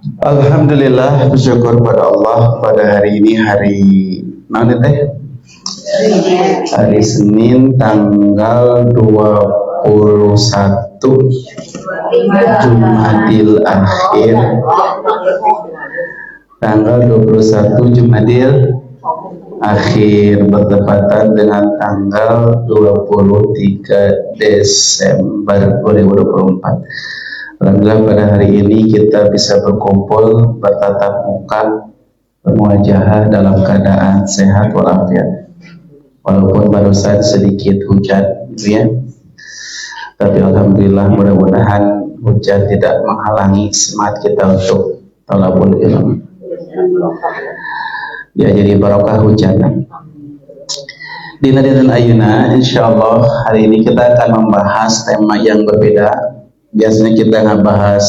Alhamdulillah, bersyukur pada Allah pada hari ini hari mana teh? Hari Senin tanggal 21 Jumadil Akhir. Tanggal 21 Jumadil Akhir bertepatan dengan tanggal 23 Desember 2024. Alhamdulillah pada hari ini kita bisa berkumpul, bertatap muka, bermuajahah dalam keadaan sehat walafiat. Walaupun barusan sedikit hujan, gitu ya. Tapi alhamdulillah mudah-mudahan hujan tidak menghalangi semangat kita untuk talabul ilmu. Ya, jadi barokah hujan. Dina dan Ayuna, insyaallah hari ini kita akan membahas tema yang berbeda. Biasanya kita ngebahas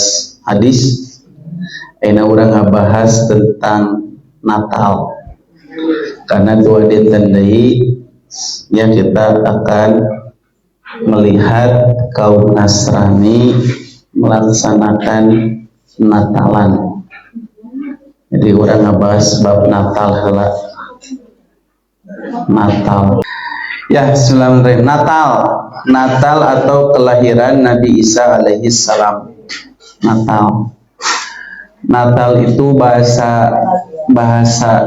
hadis, orang ngebahas tentang Natal. Karena dua ditandai, ya kita akan melihat kaum Nasrani melaksanakan Natalan. Jadi orang ngebahas bab Natal heula. Natal. Ya, bismillahirrahmanirrahim. Natal atau kelahiran Nabi Isa alaihi salam. Natal itu bahasa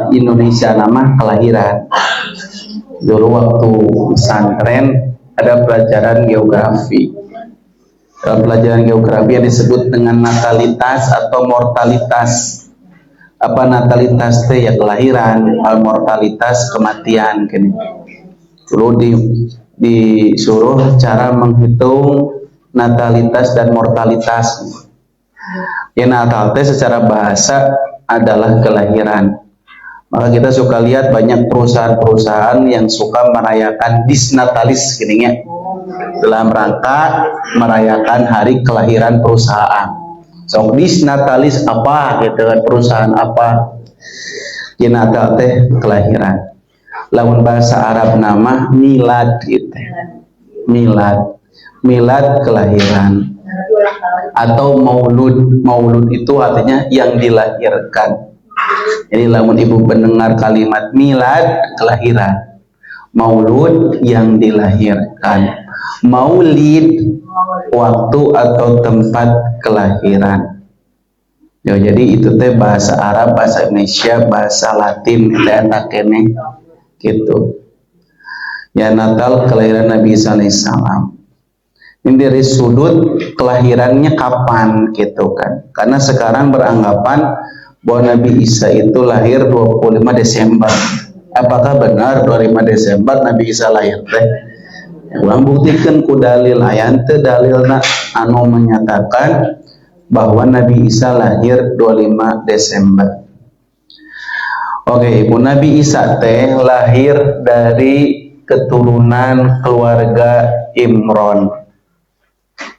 Indonesia nama kelahiran. Dulu waktu pesantren ada pelajaran geografi. Dalam pelajaran geografi yang disebut dengan natalitas atau mortalitas. Apa natalitas teh? Ya kelahiran, mortalitas kematian gini. Dulu disuruh cara menghitung natalitas dan mortalitas. Ya, Natal teh secara bahasa adalah kelahiran. Maka kita suka lihat banyak perusahaan-perusahaan yang suka merayakan disnatalis gini ya, dalam rangka merayakan hari kelahiran perusahaan. So disnatalis apa gitu kan, perusahaan apa? Ya, Natal teh kelahiran. Lamun bahasa Arab nama milad gitu. Milad kelahiran. Atau maulud itu artinya yang dilahirkan. Jadi lamun ibu mendengar kalimat milad kelahiran, maulud yang dilahirkan, maulid waktu atau tempat kelahiran. Ya, jadi itu teh bahasa Arab, bahasa Indonesia, bahasa Latin itu enak kene gitu. Ya, Natal kelahiran Nabi Isa alaihissalam. Ini dari sudut kelahirannya kapan gitu kan. Karena sekarang beranggapan bahwa Nabi Isa itu lahir 25 Desember. Apakah benar 25 Desember Nabi Isa lahir teh? Ulang buktikan ku dalil ayan teh dalilna anu menyatakan bahwa Nabi Isa lahir 25 Desember. Oke, Ibu, Nabi Isa teh lahir dari keturunan keluarga Imron.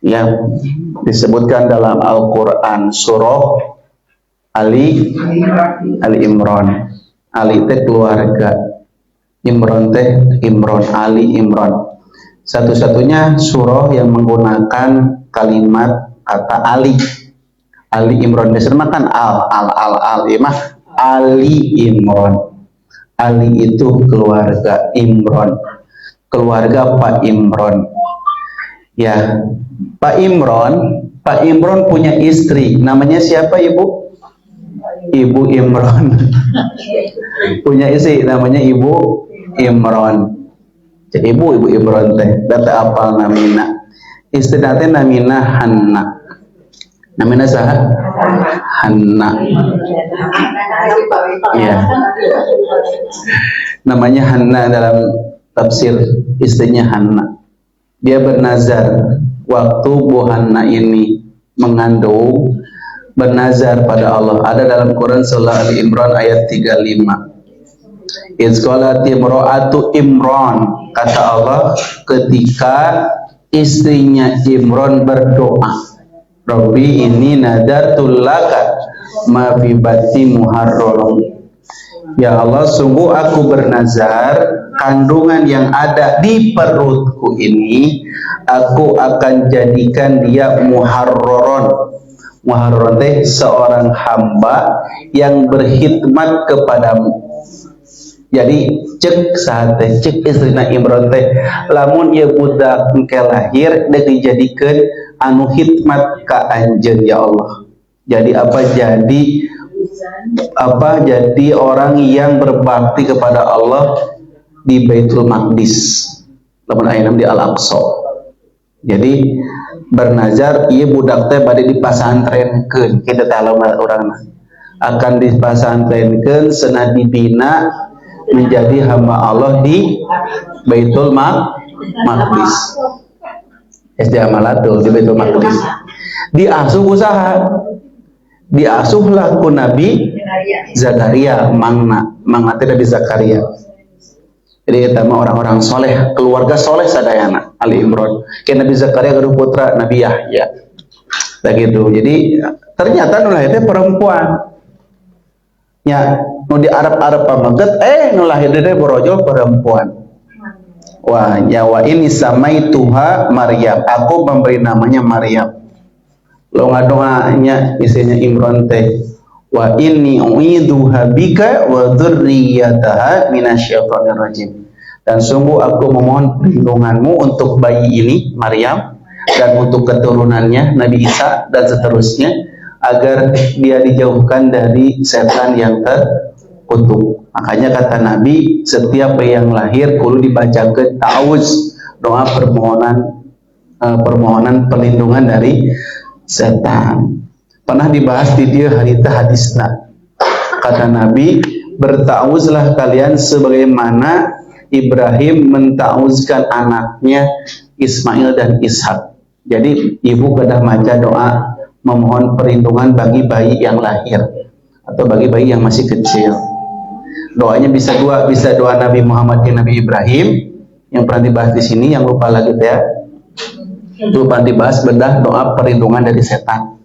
Yang disebutkan dalam Al-Quran surah Ali Imron. Ali teh keluarga, Imron teh Imron, Ali Imron. Satu-satunya surah yang menggunakan kalimat kata Ali Imron. Biasanya kan al imah Ali Imron. Ali itu keluarga Imron, keluarga Pak Imron. Ya, Pak Imron punya istri, namanya siapa Ibu? Ibu Imron. Punya istri namanya Ibu Imron. Jadi Ibu Imron teh data apal namina. Istri teh namina Hanna. Namina saha? Hanna. Iya. Namanya Hanna dalam tafsir, istrinya Hanna. Dia bernazar waktu Bu Hanna ini mengandung, bernazar pada Allah. Ada dalam Quran surah Ali Imran ayat 35. Izqalat imra'atu Imran, kata Allah ketika istrinya Imran berdoa, Rabbi ini nadartul laka ma fi bati muharram. Ya Allah, sungguh aku bernazar kandungan yang ada di perutku ini, aku akan jadikan dia muharraron. Muharrar teh seorang hamba yang berkhidmat kepadamu. Jadi cek saat teh cek istrina Imron teh lamun ieu budak engke lahir da dijadikeun anu khidmat ka anjeun ya Allah. Jadi jadi orang yang berbakti kepada Allah di Baitul Maqdis. Lamun aya di Al-Aqsa. Jadi bernazar ieu budak teh bade dipasantrenkeun kitu teh urangna. Akan dipasantrenkeun cenah dibina menjadi hamba Allah di Baitul Maqdis. SD Amalatul di Baitul Maqdis. Diasuh usaha. Diasuhlah ku Nabi Zakaria, mangna teh Nabi Zakaria. Jadi eta mah orang-orang soleh, keluarga soleh sadayana. Ali Imran. Ke Nabi Zakaria gaduh putra Nabi Yahya. Begitu. Jadi ternyata nu lahir teh perempuan. Ya, nu di Arab-Arab pamaget nu lahir teh borojol perempuan. Wah, ya wa ini samaituha Maryam. Aku memberi namanya Maryam. Lo ngadoanya isinya Imran teh. Wa inni u'iduha bika wa dzurriyyataha minasyaitonir rajim. Dan sungguh aku memohon perlindunganmu untuk bayi ini Maryam dan untuk keturunannya Nabi Isa dan seterusnya agar dia dijauhkan dari setan yang terkutuk. Makanya kata Nabi, setiap yang lahir kudu dibacakeun ta'awuz, doa permohonan perlindungan dari setan. Pernah dibahas di dia harita hadisna. Kata Nabi, berta'awuzlah kalian sebagaimana Ibrahim menta'awuzkan anaknya Ismail dan Ishak. Jadi ibu kedah maca doa memohon perlindungan bagi bayi yang lahir atau bagi bayi yang masih kecil. Doanya bisa doa Nabi Muhammad dan Nabi Ibrahim yang pernah dibahas di sini, yang lupa lagi ya. Lupa dibahas bedah doa perlindungan dari setan.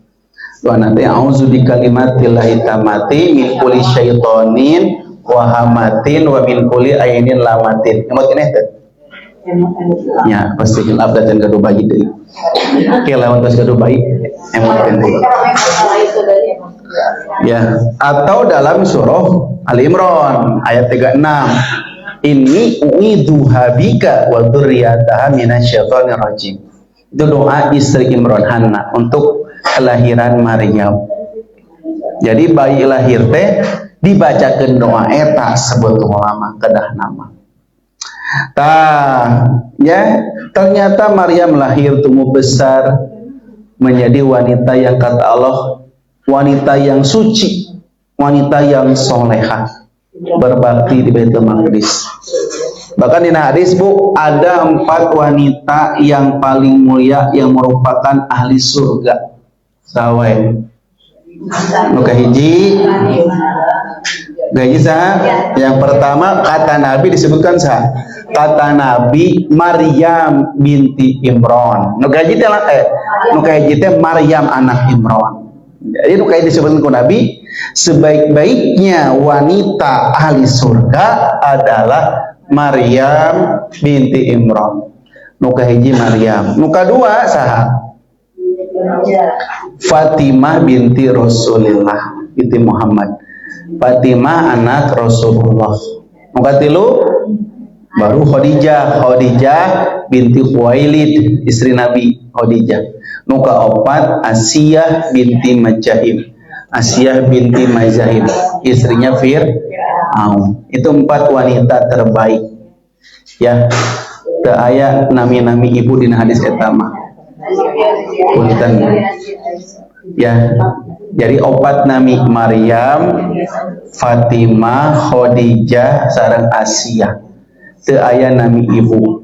Doa nanti a'udzu bikalimatillahi tammati min kulli syaitonin wa hamatin wa min kulli ainin lamatin. Emot ini teh. Ya, pasti hilaf dan gaduh bayi deui. Oke, lawan tos gaduh bayi emot deui. Ya, atau dalam surah Ali Imran ayat 36. Inni u'iduha bika wa dzurriyyataha minasyaitonir rajim. Itu doa istri Imran, Hanna, untuk kelahiran Maryam. Jadi bayi lahir teh dibacakeun doa eta sebut ulama kedah nama. Ya, ternyata Maryam lahir tumbuh besar menjadi wanita yang kata Allah, wanita yang suci, wanita yang solehah, berbakti di Baitul Maqdis. Bahkan di hadis Bu, ada 4 wanita yang paling mulia yang merupakan ahli surga. Sawai. Nuka hiji. Yang pertama kata Nabi disebutkan sah. Kata Nabi Maryam binti Imran. Nuka hiji teh Maryam anak Imran. Jadi nuka disebutkan ku Nabi, sebaik-baiknya wanita ahli surga adalah Maryam binti Imran. Nuka hiji Maryam. Nuka dua saha? Fatimah binti Rasulullah binti Muhammad. Fatimah anak Rasulullah. Nuka tilu baru Khadijah binti Khuwailid istri Nabi Khadijah. Nuka opat Asiyah binti Majahim. Asiyah binti Majahim istrinya Fir'aun. Itu 4 wanita terbaik. Ya, teu aya nami-nami ibu dina hadis eta mah. Punten. Ya, jadi 4 nami Maryam, Fatimah, Khadijah, sareng Asiyah. Teu aya nami ibu.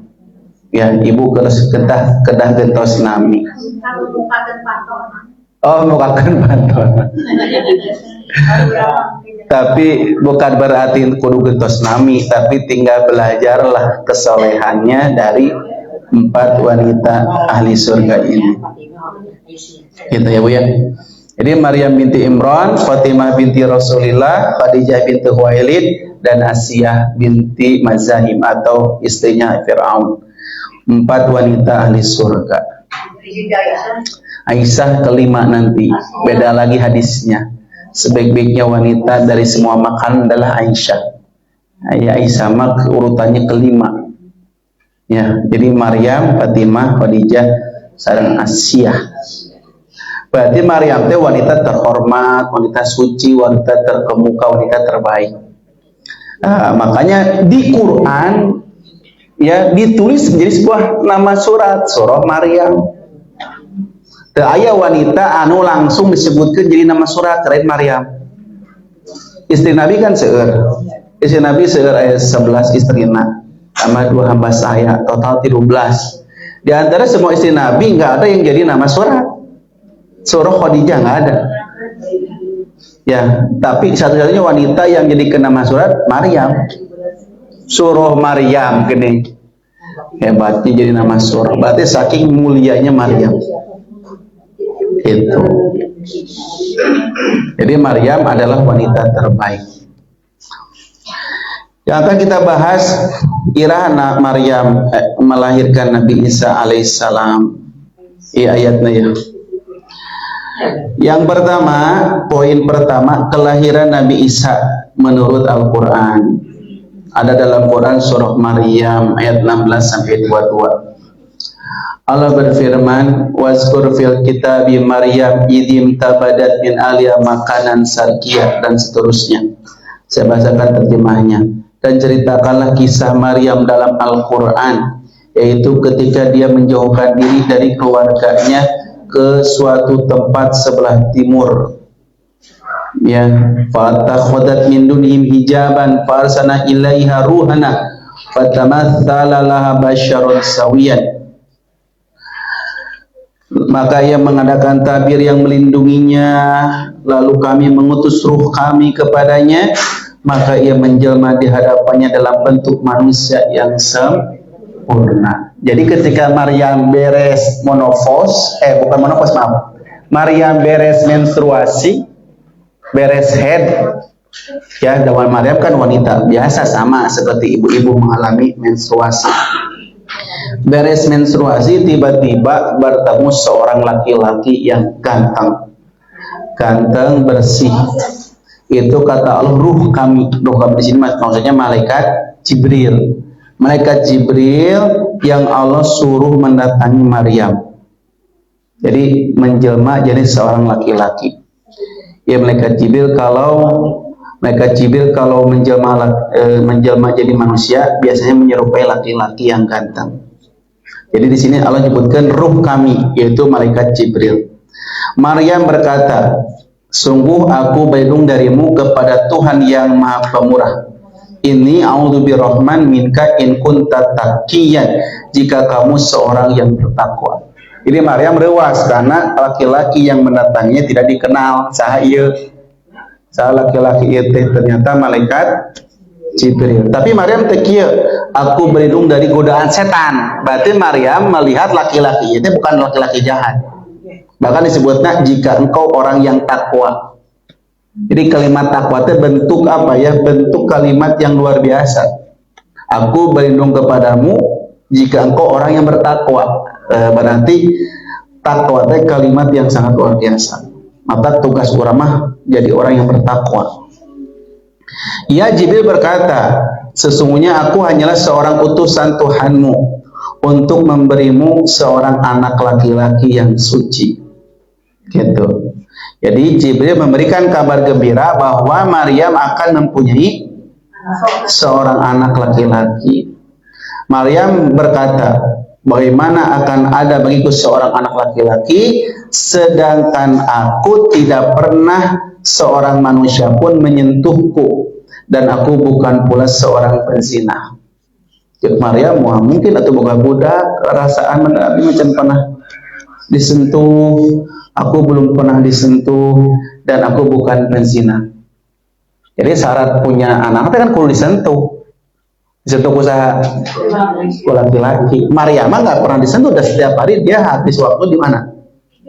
Ya, ibu kedah gentos nami. Oh, mukakeun pantona. Tapi bukan berarti kudu gentos nami, tapi tinggal belajarlah kesolehannya dari 4 wanita ahli surga ini. Gitu ya Bu ya. Jadi Maryam binti Imran, Fatimah binti Rasulillah, Khadijah binti Khuwailid, dan Asiyah binti Mazahim atau istrinya Fir'aun. 4 wanita ahli surga. Aisyah kelima nanti, beda lagi hadisnya. Sebaik-baiknya wanita dari semua makanan adalah Aisyah. Aisyah mah urutannya kelima. Ya, jadi Maryam, Fatimah, Khadijah, sareng Asyah. Berarti Maryam teh wanita terhormat, wanita suci, wanita terkemuka, wanita terbaik. Makanya di Quran ya ditulis menjadi sebuah nama surat, surah Maryam. Teu aya wanita anu langsung disebutkan jadi nama surat selain Maryam. Istri Nabi kan seueur. Istri Nabi seueur aya 11 istrina sama 2 hamba saya, total 13. Di antara semua istri Nabi nggak ada yang jadi nama surat. Surah Khadijah nggak ada. Ya, tapi satu-satunya wanita yang jadi nama surat Maryam. Surah Maryam gini. Hebatnya jadi nama surah. Berarti saking mulianya Maryam. Itu. Jadi Maryam adalah wanita terbaik. Yang akan kita bahas iraha Maryam melahirkan Nabi Isa alaihissalam. Ayatnya ya. Yang pertama, poin pertama, kelahiran Nabi Isa menurut Al-Quran. Ada dalam Quran surah Maryam ayat 16 sampai 22. Allah berfirman, wazkur fil kitabi Maryam idim tabadat min alia makanan sarkiyah, dan seterusnya. Saya bacakan terjemahnya. Dan ceritakanlah kisah Maryam dalam Al-Quran, yaitu ketika dia menjauhkan diri dari keluarganya ke suatu tempat sebelah timur. Ya, fatakhadat min dunhim hijaban farsana ilaiha ruhana fatamatsala laha basyaron sawiyan. Maka ia mengadakan tabir yang melindunginya, lalu kami mengutus ruh kami kepadanya, maka ia menjelma di hadapannya dalam bentuk manusia yang sempurna. Jadi ketika Maryam beres Maryam beres menstruasi, beres head, ya, dawan Maryam kan wanita biasa sama seperti ibu-ibu mengalami menstruasi. Beres menstruasi tiba-tiba bertemu seorang laki-laki yang ganteng, bersih. Itu kata Allah ruh kami di sini maksudnya malaikat Jibril. Malaikat Jibril yang Allah suruh mendatangi Maryam. Jadi menjelma jadi seorang laki-laki. Ya, malaikat Jibril kalau menjelma jadi manusia biasanya menyerupai laki-laki yang ganteng. Jadi di sini Allah menyebutkan ruh kami, yaitu malaikat Jibril. Maryam berkata, sungguh aku berlindung darimu kepada Tuhan yang Maha Pemurah. Ini a'udzu birrahman minka in kunta taqiyan, jika kamu seorang yang bertakwa. Jadi Maryam rewas karena laki-laki yang mendatanginya tidak dikenal. Saha laki-laki itu ternyata malaikat Jibril. Tapi Maryam tekieu, aku berlindung dari godaan setan. Berarti Maryam melihat laki-laki itu bukan laki-laki jahat. Bahkan disebutnya jika engkau orang yang takwa. Jadi kalimat takwa itu bentuk apa ya? Bentuk kalimat yang luar biasa. Aku berlindung kepadamu jika engkau orang yang bertakwa. Berarti takwa itu kalimat yang sangat luar biasa. Maka tugas uramah jadi orang yang bertakwa. Ya, Jibril berkata, sesungguhnya aku hanyalah seorang utusan Tuhanmu untuk memberimu seorang anak laki-laki yang suci. Gitu. Jadi Jibril memberikan kabar gembira bahwa Maryam akan mempunyai seorang anak laki-laki. Maryam berkata, bagaimana akan ada bagiku seorang anak laki-laki, sedangkan aku tidak pernah seorang manusia pun menyentuhku, dan aku bukan pula seorang penzina. Cek Maryam, wah mungkin atau bukan budak, perasaan Nabi macam pernah disentuh, aku belum pernah disentuh, dan aku bukan penzina. Jadi syarat punya anak kan perlu disentuh. Disentuh usaha laki-laki. Maryam nggak pernah disentuh, dan setiap hari dia habis waktu di mana?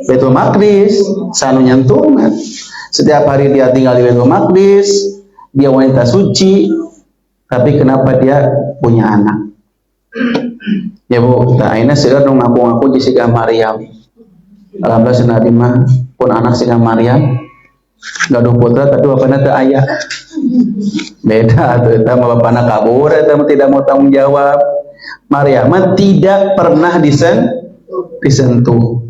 Baitul Maqdis, sanu nyantungan. Setiap hari dia tinggal di Baitul Maqdis, dia wanita suci, tapi kenapa dia punya anak? Ya Bu, nah ini seueur nu ngaku-ngaku jessica Maryam. Alhamdulillah cenah mah pun anak siga Maryam gaduh putra tapi bapana teu aya. Beda tuh, eta mah bapana kabur, eta mah tidak mau tanggung jawab. Maryam mah tidak pernah disentuh.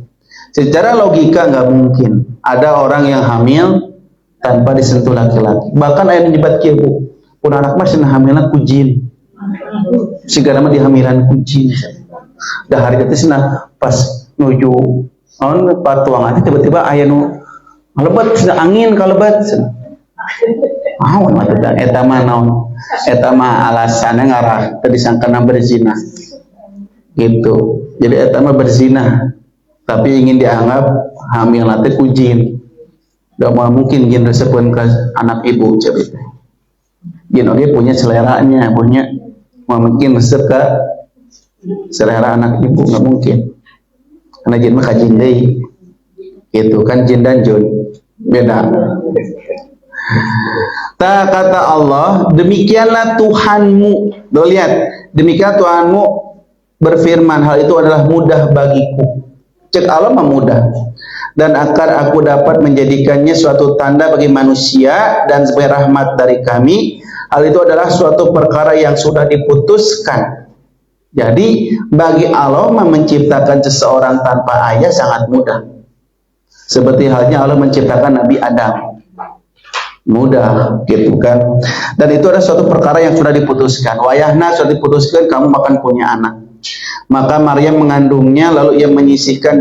Secara logika nggak mungkin ada orang yang hamil tanpa disentuh laki-laki. Bahkan aya nu nyebat kieu Bu, pun anak mah cenah hamilna ku jin. Sigana mah dihamilan ku jin. Da hari teh cenah pas nuju naon patuangan tiba-tiba aya nu ngalebat cenah angin kalebat cenah. Naon mah eta mah naon? Eta mah alasanna ngarah teu disangkana berzina. Gitu. Jadi eta mah berzina. Tapi ingin dianggap hamil nanti ku jin. Gak mau mungkin jin resepkan ke anak ibu cerita. Jin oke punya seleranya, punya mungkin resep ke selera anak ibu, nggak mungkin. Karena jin mah kajin deui. Gitu kan, jin dan jun beda. Kata Allah, demikianlah Tuhanmu. Tuh lihat, demikian Tuhanmu berfirman, hal itu adalah mudah bagiku. Cek Allah mah mudah. Dan akan aku dapat menjadikannya suatu tanda bagi manusia dan sebagai rahmat dari kami. Hal itu adalah suatu perkara yang sudah diputuskan. Jadi bagi Allah menciptakan seseorang tanpa ayah sangat mudah. Seperti halnya Allah menciptakan Nabi Adam. Mudah gitu kan. Dan itu adalah suatu perkara yang sudah diputuskan. Wayahna sudah diputuskan kamu akan punya anak. Maka Maryam mengandungnya, lalu ia mengasingkan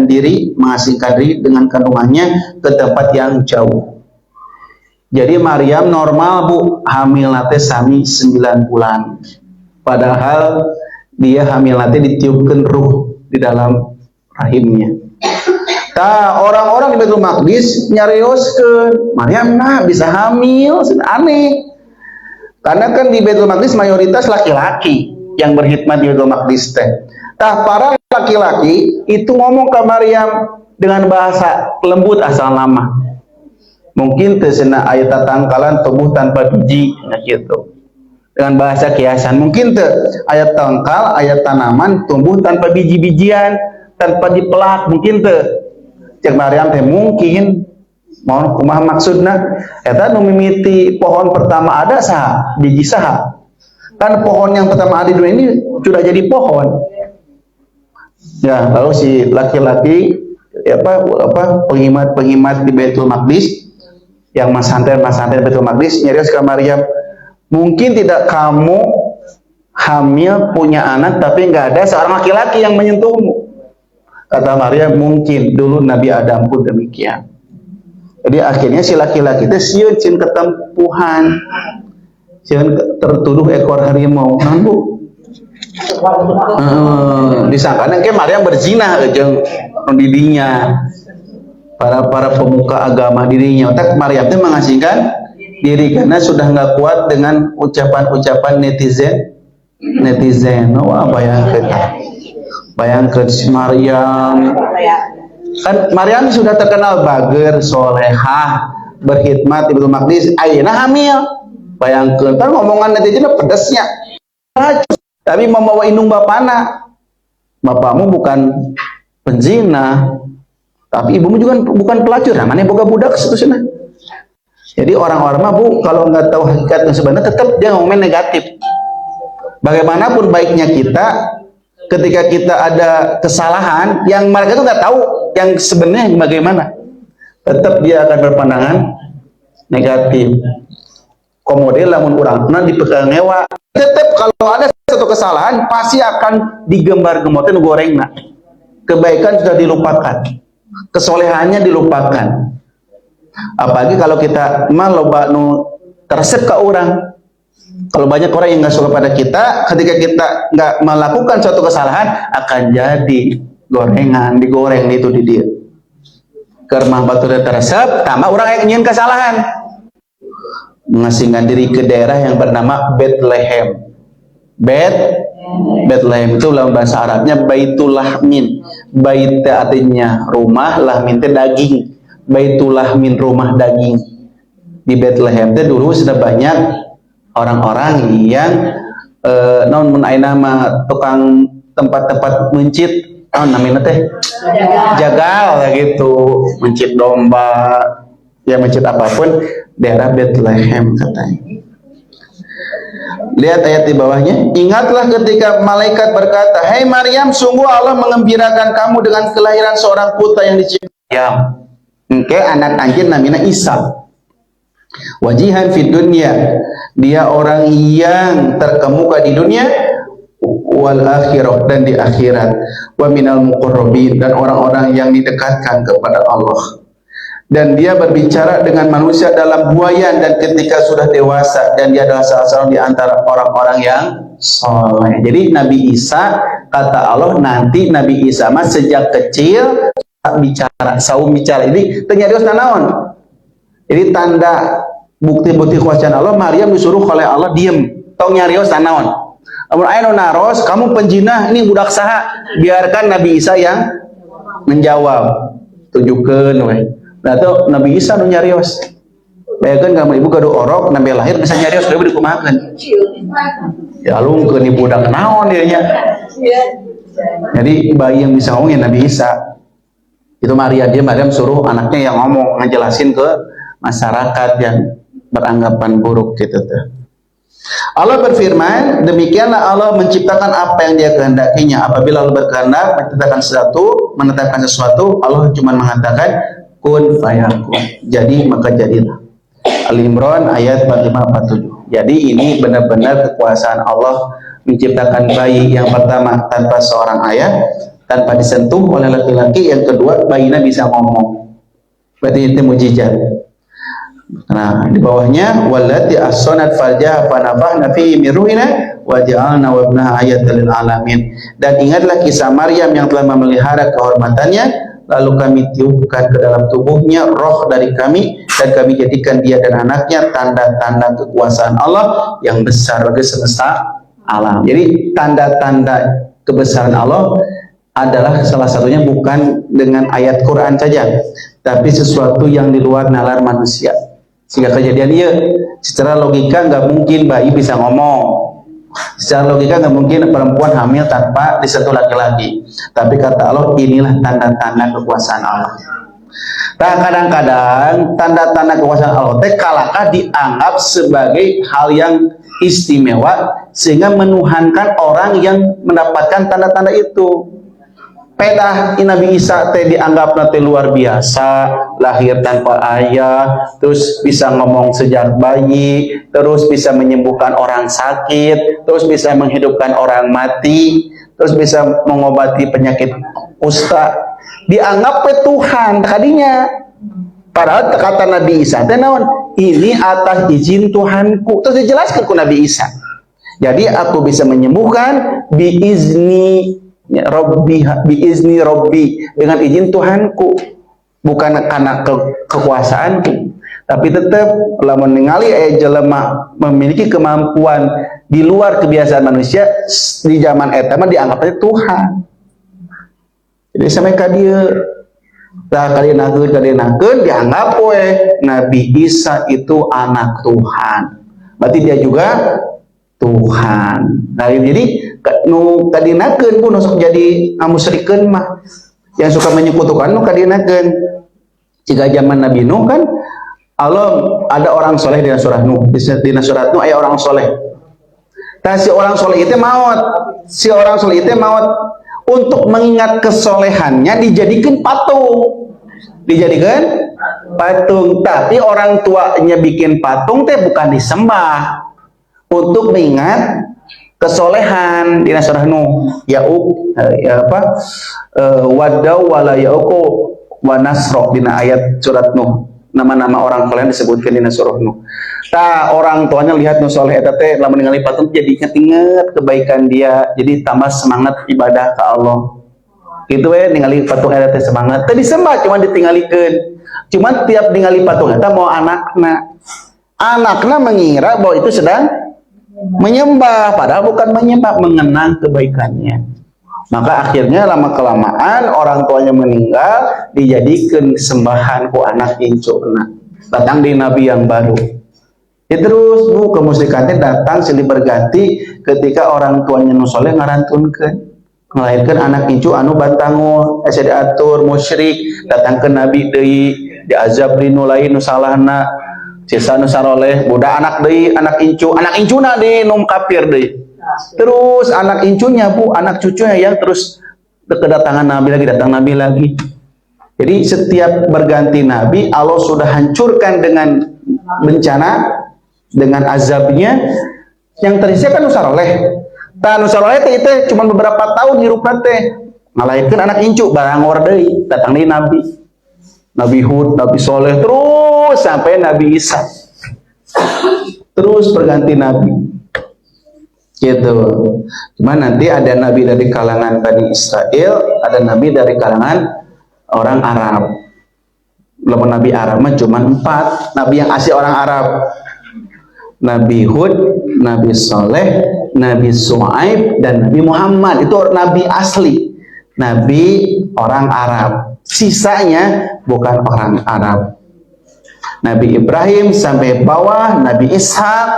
diri dengan kandungannya ke tempat yang jauh. Jadi Maryam normal Bu, hamil nate sami 9 bulan. Padahal dia hamil nate ditiupkan ruh di dalam rahimnya. Orang-orang di Baitul Maqdis nyarioskeun, Maryam nah bisa hamil, aneh. Karena kan di Baitul Maqdis mayoritas laki-laki yang berkhidmat di Baitul Maqdis teh. Para laki-laki itu ngomong ke Maryam dengan bahasa lembut asal nama. Mungkin teu cenah aya tatangkalan tubuh tanpa biji gitu. Dengan bahasa kiasan mungkin teu aya tangkal, aya tanaman tumbuh tanpa biji-bijian, tanpa dipelak, mungkin teu. Cek Maryam teh mungkin mau kumaha maksudna eta nu mimiti pohon pertama ada saha biji saha. Kan pohon yang pertama ada di dunia ini sudah jadi pohon. Ya, lalu si laki-laki penghimat di Baitul Maqdis yang masanten Baitul Maqdis nyarios ke Maryam, mungkin tidak kamu hamil punya anak tapi nggak ada seorang laki-laki yang menyentuhmu. Kata Maryam, mungkin dulu Nabi Adam pun demikian. Jadi akhirnya si laki-laki itu sieun cin ketempuhan. Tertuduh ekor harimau, Bu. Disangkana ke Maryam berzina jeung didinya. Para pemuka agama dirinya. Otak Maryam itu mengasingkan diri karena sudah nggak kuat dengan ucapan-ucapan netizen. Wah, bayangkeun si Maryam. Kan Maryam sudah terkenal bager, solehah, berkhidmat di Baitul Maqdis, ayeuna hamil. Bayangkeun kan ngomongan netizen pedesnya. Tapi membawa indung bapana. Bapakmu bukan penzina, tapi ibumu juga bukan pelacur. Namanya boga budak seterusnya. Jadi orang-orang mah Bu, kalau nggak tahu hakikat yang sebenarnya tetap dia ngomongin negatif. Bagaimanapun baiknya kita, ketika kita ada kesalahan yang mereka tuh nggak tahu yang sebenarnya bagaimana, tetap dia akan berpandangan negatif. Komodel lamun urang nah dipegang ngewa, tetap kalau ada satu kesalahan pasti akan digembar-gemborkan gorengna. Kebaikan sudah dilupakan, kesolehannya dilupakan. Apalagi kalau kita mah loba nu tersep ke orang. Kalau banyak orang yang nggak suka pada kita, ketika kita nggak melakukan suatu kesalahan akan jadi gorengan, digoreng itu di dia. Kermah batu tersep, tambah orang yang ingin kesalahan. Mengasingkan diri ke daerah yang bernama Bethlehem. Bethlehem itu dalam bahasa Arabnya Baitul Lahmin. Bait artinya rumah, lahmin itu daging. Baitul Lahmin, rumah daging. Di Bethlehem itu dulu sudah banyak orang-orang yang naon mun ayeuna mah tukang tempat-tempat mencit namanya teh jagal gitu, mencit domba ya, mencit apapun, daerah Bethlehem katanya. Lihat ayat di bawahnya. Ingatlah ketika malaikat berkata, "Hai Maryam, sungguh Allah mengembirakan kamu dengan kelahiran seorang putra yang diciptakan. Engke anak anjeun namina Isa. Wajihan fid dunya, dia orang yang terkemuka di dunia, wal akhirah, dan di akhirat, wa minal muqarrabin, dan orang-orang yang didekatkan kepada Allah. Dan dia berbicara dengan manusia dalam buayan, dan ketika sudah dewasa, dan dia adalah salah satu di antara orang-orang yang soleh." Jadi Nabi Isa, kata Allah, nanti Nabi Isa mah sejak kecil bicara, saum bicara. Jadi ternyata nanaon. Jadi tanda bukti-bukti kuasaan Allah, Maryam disuruh oleh Allah diem, tong nyarios nanaon. Amun aya nu naros, kamu penjinah, ini budak saha, biarkan Nabi Isa yang menjawab. Tujukeun we. Nah tuh Nabi Isa nu nyarios. Bayakeun kamu ibu gaduh orok nambe lahir bisa nyarios deui dikumahakeun. Ya alungkeun ibu budak naon dieu nya. Jadi bayi yang bisa ngomong ya Nabi Isa. Itu Maryam suruh anaknya yang ngomong, ngejelasin ke masyarakat yang beranggapan buruk gitu tuh. Allah berfirman, demikianlah Allah menciptakan apa yang dia kehendakinya. Apabila Allah berkehendak menetapkan sesuatu, Allah cuma mengatakan kun fayakun, jadi maka jadilah. Al-Imran ayat 45-47. Jadi ini benar-benar kekuasaan Allah menciptakan bayi yang pertama tanpa seorang ayah, tanpa disentuh oleh laki-laki. Yang kedua, bayinya bisa ngomong. Berarti itu mujizat. Nah, di bawahnya wallati as-sanat farjaha fa nafakhna fihi min ruhina wa ja'alna wa ibnaha ayatan lil alamin. Dan ingatlah kisah Maryam yang telah memelihara kehormatannya, lalu kami tiupkan ke dalam tubuhnya roh dari kami, dan kami jadikan dia dan anaknya tanda-tanda kekuasaan Allah yang besar bagi semesta alam. Jadi tanda-tanda kebesaran Allah adalah salah satunya bukan dengan ayat Quran saja, tapi sesuatu yang di luar nalar manusia. Sehingga kejadian dia secara logika nggak mungkin bayi bisa ngomong, secara logika nggak mungkin perempuan hamil tanpa disentuh laki-laki. Tapi kata Allah, inilah tanda-tanda kekuasaan Allah. Nah, kadang-kadang tanda-tanda kekuasaan Allah kalakah dianggap sebagai hal yang istimewa sehingga menuhankan orang yang mendapatkan tanda-tanda itu. Pedah Nabi Isa teh dianggap nanti luar biasa, lahir tanpa ayah, terus bisa ngomong sejak bayi, terus bisa menyembuhkan orang sakit, terus bisa menghidupkan orang mati, terus bisa mengobati penyakit kusta. Dianggap Tuhan tadinya. Padahal kata Nabi Isa teh naon? Ini atas izin Tuhanku. Terus dijelaskan ke Nabi Isa. Jadi aku bisa menyembuhkan biizni Robbi, dengan izin Tuhanku, bukan karena kekuasaanku. Tapi tetap lamun ningali jelema memiliki kemampuan di luar kebiasaan manusia di zaman eta mah dianggapnya Tuhan. Jadi sampai ka dieu tah kadienakeun dianggap we Nabi Isa itu anak Tuhan. Berarti dia juga Tuhan. Nah, jadi nu kadinakeun pun sok jadi musyrikeun mah yang suka menyekutukan nu kadinakeun. Jika zaman Nabi Nuh kan Allah ada orang soleh di surah Nuh. Di surah Nuh ada orang soleh. Nah, si orang soleh itu maut. Si orang soleh itu maut. Untuk mengingat kesolehannya dijadikan patung. Dijadikan patung. Tapi orang tuanya bikin patung teh bukan disembah. Untuk mengingat kesolehan di surah Nuh, Waddaw wala Ya'uq wa Nasra di ayat surat Nuh. Nama-nama orang soleh disebutkan di surah Nuh. Tah orang tuanya lihat nu soleh eta teh lamun ningali patung jadi inget kebaikan dia, jadi tambah semangat ibadah ke Allah. Gitu we ningali patung eta teh semangat. Teh disembah cuma ditinggalikeun. Cuma tiap ningali patung eta mau anakna mengira bahwa itu sedang menyembah, padahal bukan menyembah, mengenang kebaikannya. Maka akhirnya lama-kelamaan orang tuanya meninggal, dijadikan sembahan ku anak incuna. Datang di Nabi yang baru. Ya terus kemusyrikannya datang silih berganti ketika orang tuanya nu soleh ngarantunkeun melahirkan anak incu anu batangul asa diatur musyrik datang ke nabi deui diazab di nu lain nu salahna sisa nu saroleh budak anak deui anak incuna deui nu kafir deui terus anak incunya bu anak cucunya yang terus kedatangan nabi lagi datang nabi lagi. Jadi setiap berganti nabi Allah sudah hancurkan dengan bencana dengan azabnya yang tersisa kan nu saroleh. Tah nu saroleh teh itu cuma beberapa tahun hirupna teh ngalahirkeun anak incu barang war deui datang deui nabi. Nabi Hud, Nabi Soleh terus sampai Nabi Isa. Terus berganti nabi. Gitu. Cuma nanti ada nabi dari kalangan Bani Israel, ada nabi dari kalangan orang Arab. Lamun nabi Arab mah cuma 4 nabi yang asli orang Arab. Nabi Hud, Nabi Soleh, Nabi Su'aib, dan Nabi Muhammad. Itu nabi asli, nabi orang Arab. Sisanya bukan orang Arab. Nabi Ibrahim sampai bawah, Nabi Ishak,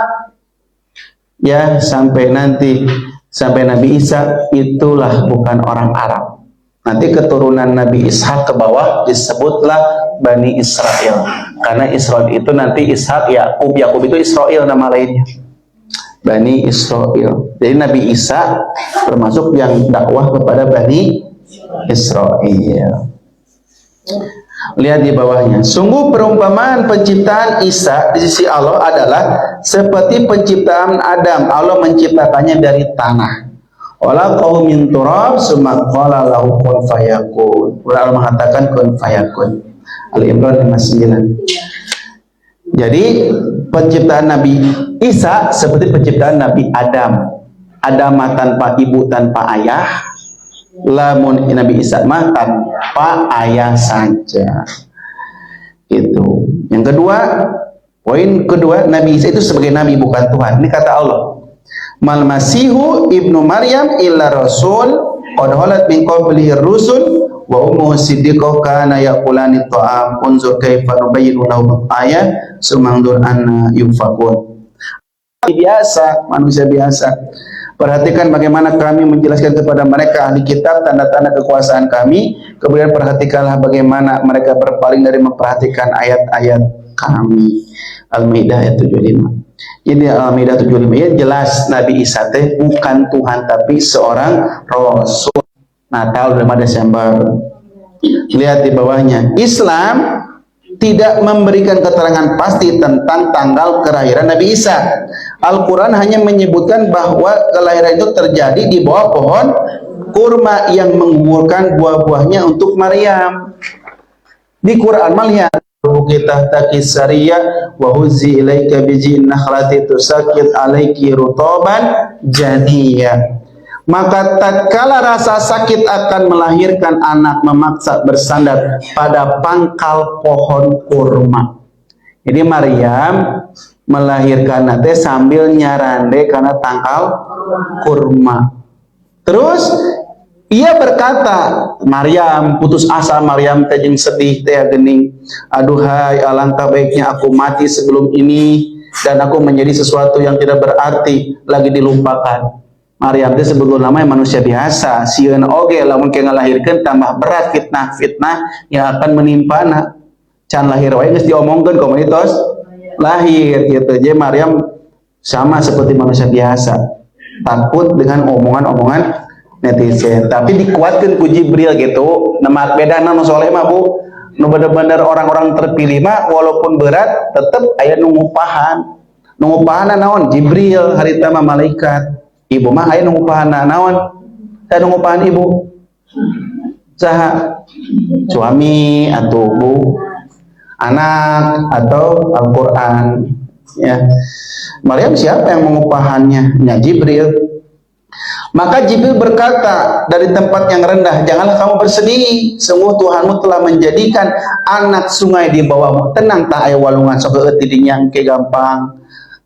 ya sampai nanti sampai Nabi Isa, itulah bukan orang Arab. Nanti keturunan Nabi Ishak ke bawah disebutlah Bani Israel. Karena Israel itu nanti Ishak, Yakub, Yakub itu Israel nama lainnya. Bani Israel. Jadi Nabi Isa termasuk yang dakwah kepada Bani Israel. Lihat di bawahnya. Sungguh perumpamaan penciptaan Isa di sisi Allah adalah seperti penciptaan Adam. Allah menciptakannya dari tanah. Wala qaumin turab summa qala lahu kun fayakun. Allah mengatakan kun fayakun. Al-Imran 59. Jadi penciptaan Nabi Isa seperti penciptaan Nabi Adam. Adam tanpa ibu tanpa ayah. Lamun Nabi Isa mah tanpa ayah saja. Itu. Yang kedua, poin kedua, Nabi Isa itu sebagai nabi bukan Tuhan. Ini kata Allah. Mal Masihu ibnu Maryam illa rasul qad halat min qablihi rusul wa ummuhu siddiqah kana yaqulani ta'am unzur kaifa nubayyinu lahum ayat sumandur anna yufakun. Biasa, manusia biasa. Perhatikan bagaimana kami menjelaskan kepada mereka ahli kitab tanda-tanda kekuasaan kami. Kemudian perhatikanlah bagaimana mereka berpaling dari memperhatikan ayat-ayat kami. Al-Maidah ayat 75. Jadi Al-Maidah 75 ya jelas Nabi Isa teh bukan Tuhan tapi seorang Rasul. Natal 5 Desember. Lihat di bawahnya. Islam tidak memberikan keterangan pasti tentang tanggal kelahiran Nabi Isa. Al-Quran hanya menyebutkan bahwa kelahiran itu terjadi di bawah pohon kurma yang menggugurkan buah-buahnya untuk Maryam. Di Quran melihat kita takisariya wa huzzi ilaika bijin nakhlati tusakit alaiki rutoban janiya. Maka tatkala rasa sakit akan melahirkan anak memaksa bersandar pada pangkal pohon kurma. Jadi Maryam melahirkan nanti sambil nyarande karena tangkal kurma. Terus ia berkata, Maryam putus asa, Maryam teh jeung sedih teh geuning. Aduhai alangkah baiknya aku mati sebelum ini dan aku menjadi sesuatu yang tidak berarti lagi dilupakan. Maryam teh sebetulnya namanya manusia biasa, sieun oge lamun ke ngalahirkeun tambah berat fitnah-fitnah yang akan menimpana. Can lahir wae geus diomongkeun komunitas lahir gitu. Jadi Maryam sama seperti manusia biasa, takut dengan omongan-omongan netizen, tapi dikuatkan ku Jibril gitu. Nama bedana nu soleh mah Bu, nu bener-bener orang-orang terpilih mah walaupun berat tetep aya nu ngupahan. Nu ngupahanna naon? Jibril, harita mah malaikat. Ibu mah aya nu ngupahanna naon? Aya nu ngupahan ibu. Saha? Suami atau Bu, anak atau Al-Qur'an ya. Maryam siapa yang mengupahannya? Ya Jibril. Maka Jibril berkata dari tempat yang rendah, janganlah kamu bersedih, sungguh Tuhanmu telah menjadikan anak sungai di bawahmu. Tenang tak aya walungan sok didinya engke gampang.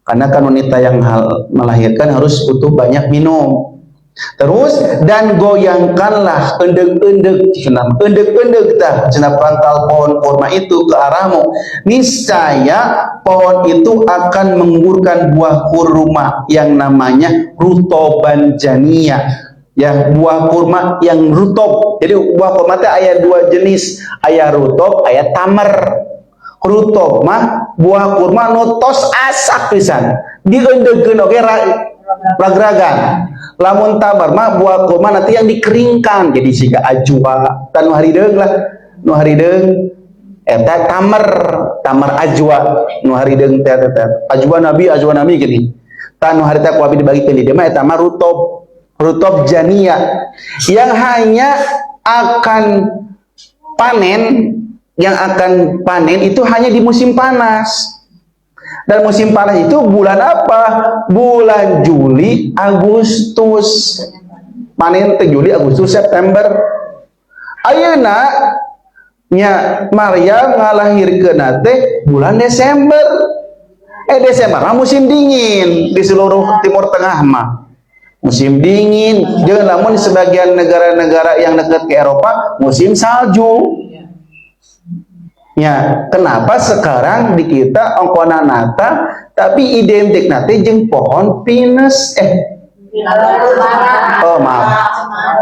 Karena kan wanita yang melahirkan harus butuh banyak minum. Terus dan goyangkanlah endek-endek tah cenah pangkal pohon kurma itu ke arahmu, niscaya pohon itu akan menggugurkan buah kurma yang namanya rutoban janiyah, ya, buah kurma yang rutob. Jadi buah kurma itu aya dua jenis, aya rutob, aya tamer. Rutob mah buah kurma nu tos asak pisan diendeukeun oge ragragan. Lamun tabar mah buah kurma nanti yang dikeringkan jadi siga ajwa tan nu harideung lah, nu harideung eta tamer ajwa nu harideung teh ajwa nabi gini tan nu harita ku abi dibagikeun di dieu mah eta mah rutob janiyah yang hanya akan panen itu hanya di musim panas. Dan musim panas itu bulan apa? Bulan Juli, Agustus. Panen teh Juli, Agustus, September. Ayeuna nya Maryam ngalahirkeun teh bulan Desember. Desember mah musim dingin di seluruh Timur Tengah mah. Musim dingin. Jeung lamun sebagian negara-negara yang dekat ke Eropa musim salju. Ya, kenapa sekarang di kita ongkona nata tapi identik nate jeung pohon pinus oh maaf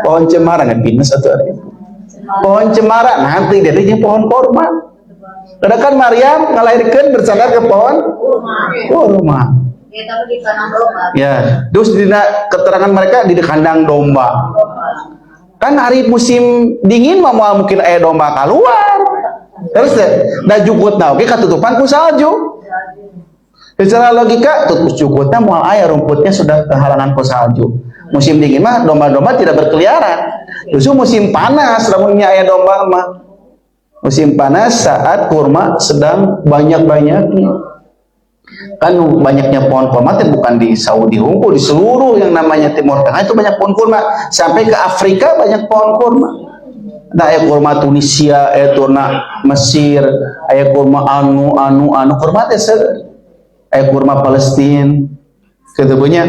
pohon cemara nggak pinus atau pohon cemara nanti dia jeung pohon kurma. Sedangkan Maryam ngalahirkeun bersandar ke pohon kurma. Ya, terus dina keterangan mereka di kandang domba. Kan hari musim dingin mah mungkin aya domba keluar. Terus da jukutna oge katutupan ku salju. Secara logika tutup jukutna moal aya rumputnya sudah kehalangan ku salju. Musim dingin mah domba-domba tidak berkeliaran. Justru musim panas lamun aya domba mah. Musim panas saat kurma sedang banyak-banyaknya. Kan banyaknya pohon kurma itu bukan di Saudi unggul, di seluruh yang namanya Timur Tengah itu banyak pohon kurma. Sampai ke Afrika banyak pohon kurma. Nah, aya kurma Tunisia, aya kurma Mesir, aya kurma anu kurma teh aya kurma Palestina. Kitu punya.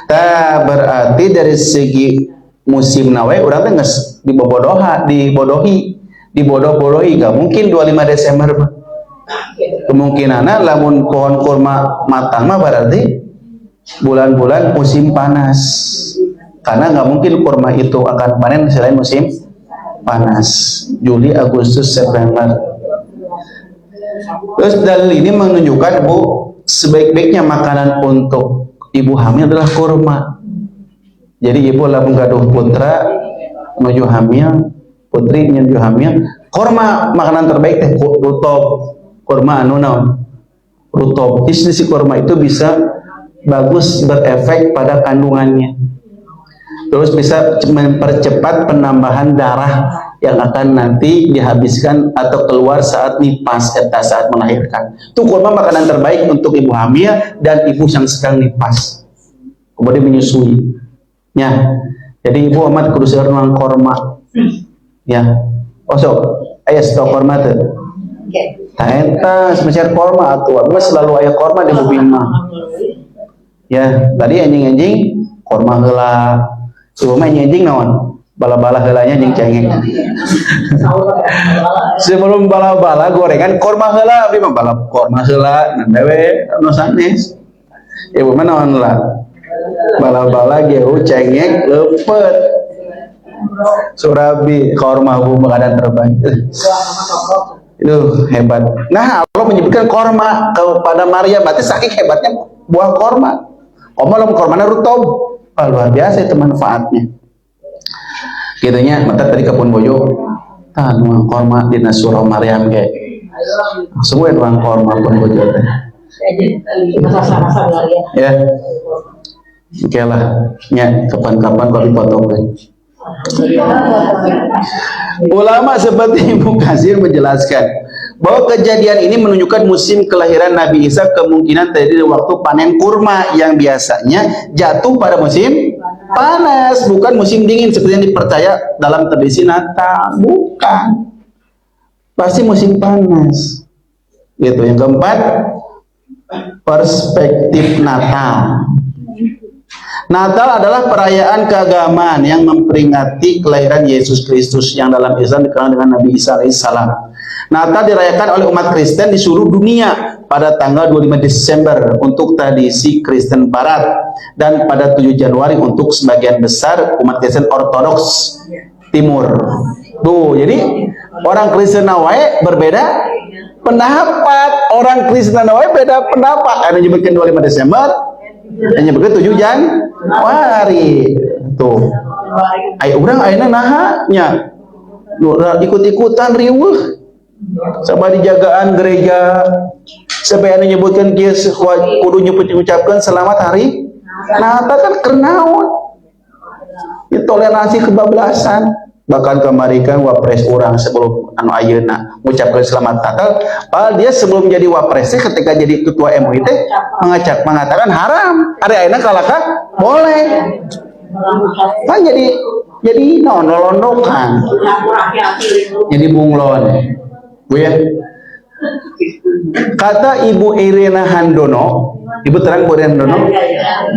Tah berarti dari segi musim nawe urang teh geus dibodoh-bodohi enggak mungkin 25 Desember. Kemungkinanna lamun pohon kurma matang mah berarti bulan-bulan musim panas. Karena enggak mungkin kurma itu akan panen selain musim panas, Juli, Agustus, September. Terus dalil ini menunjukkan Bu, sebaik-baiknya makanan untuk ibu hamil adalah kurma. Jadi ibu lamun gaduh putra menuju hamil, putri menuju hamil, kurma makanan terbaik teh rutob. Kurma anu naon? Rutob. Si kurma itu bisa bagus berefek pada kandungannya. Terus bisa mempercepat penambahan darah yang akan nanti dihabiskan atau keluar saat nipas saat melahirkan. Itu kurma makanan terbaik untuk ibu hamil dan ibu yang sedang nipas kemudian menyusui. Ya, jadi ibu amat kudu seueur nuang kurma. Ya, osok aya stok kurma teh. Tah eta spesial kurma atuh, selalu aya kurma di bumi mah. Ya, tadi anjing-anjing kurma heula. Ibu mah nyejing naon? Bala-bala heulanya jeung cengeng. Sebelum bala-bala gorengan kurma heula, abdi mah bala kurma heula nan dewe anu sanes. Ibu mah naon lah? Bala-bala geuh cengeng leupet. Surabi kurma bu makanan terbaik. Itu hebat. Nah, Allah menyebutkan kurma kepada Maryam, berarti saking hebatnya buah kurma. Lamun kurmana rutob. Luar biasa itu manfaatnya. Kitanya mata tadi kebun bojo nuang korma di surah Maryam ge. Semua nuang korma pun bojo teh. Ya. Oke lah, nya kapan-kapan kalau dipotong deh. Ulama seperti Ibnu Katsir menjelaskan bahwa kejadian ini menunjukkan musim kelahiran Nabi Isa kemungkinan terjadi di waktu panen kurma yang biasanya jatuh pada musim panas, bukan musim dingin seperti yang dipercaya dalam tradisi Natal. Bukan, pasti musim panas. Gitu. Yang keempat, perspektif Natal. Natal adalah perayaan keagamaan yang memperingati kelahiran Yesus Kristus yang dalam Islam dikenal dengan Nabi Isa alaihissalam. Natal dirayakan oleh umat Kristen di seluruh dunia pada tanggal 25 Desember untuk tradisi Kristen Barat dan pada 7 Januari untuk sebagian besar umat Kristen Ortodoks Timur. Tuh, jadi orang Kristen wae berbeda pendapat, orang Kristen wae beda pendapat. Ada yang nyebutkan 25 Desember, yang nyebutkan 7 Januari. Tuh. Ai urang ayeuna nahanya ikut-ikutan riweuh. Sama dijagaan gereja sampai anu nyebutkan kieu kudu nyucapkeun selamat hari Natal kan kernaon. Toleransi kebablasan. Bahkan kemarin kan wapres orang sebelum anu ayeuna mengucapkan selamat Natal, padahal dia sebelum jadi wapresnya ketika jadi ketua MUI teh mengatakan haram. Ada ayeuna kalakah boleh. Kan jadi nolondokan. Jadi bunglon. Bu ya. Kata Ibu Irina Handono, Ibu terang Bu Irina Handono,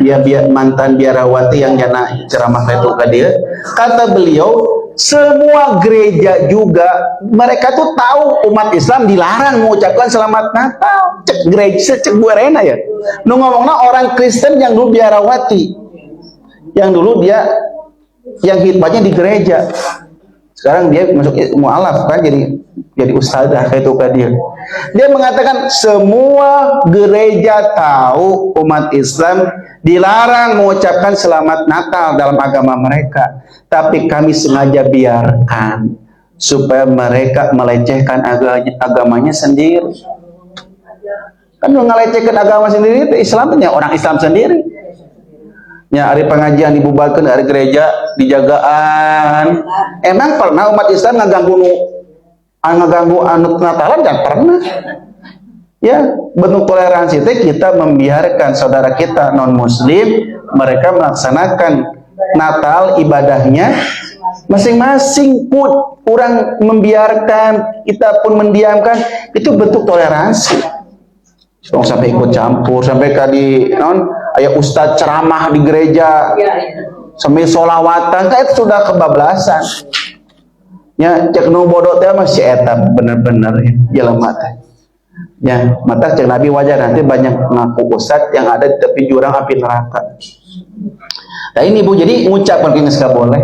dia mantan biarawati yang jana ceramah itu ke dia. Kata beliau, semua gereja juga mereka tuh tahu umat Islam dilarang mengucapkan selamat Natal. Cek gereja, cek Bu Irina ya. Nu ngomongnya orang Kristen yang dulu biarawati, yang dulu dia yang khidmatnya di gereja. Sekarang dia masuk mualaf kan jadi ustadzah kayak itu kan dia. Dia mengatakan semua gereja tahu umat Islam dilarang mengucapkan selamat Natal dalam agama mereka, tapi kami sengaja biarkan supaya mereka melecehkan agamanya sendiri. Kan ngelecehkan agama sendiri itu Islamnya orang Islam sendiri. Ya, hari pengajian dibubarkan dari gereja dijagaan. Emang pernah umat Islam ngeganggu anu Natalan? Dan pernah. Ya, bentuk toleransi itu kita membiarkan saudara kita non Muslim mereka melaksanakan Natal ibadahnya masing-masing pun orang membiarkan, kita pun mendiamkan, itu bentuk toleransi. Sampai ikut campur, sampai kadi ayah ustadz ceramah di gereja, sampai solawatan, kan itu sudah kebablasan. Ya, cek nu bodoh teh masih eta bener-bener ya mata. Ya, mata cek Nabi wajar nanti banyak ngaku ustadz yang ada di tepi jurang api neraka. Nah ini Bu, jadi ngucap mungkin nggak boleh.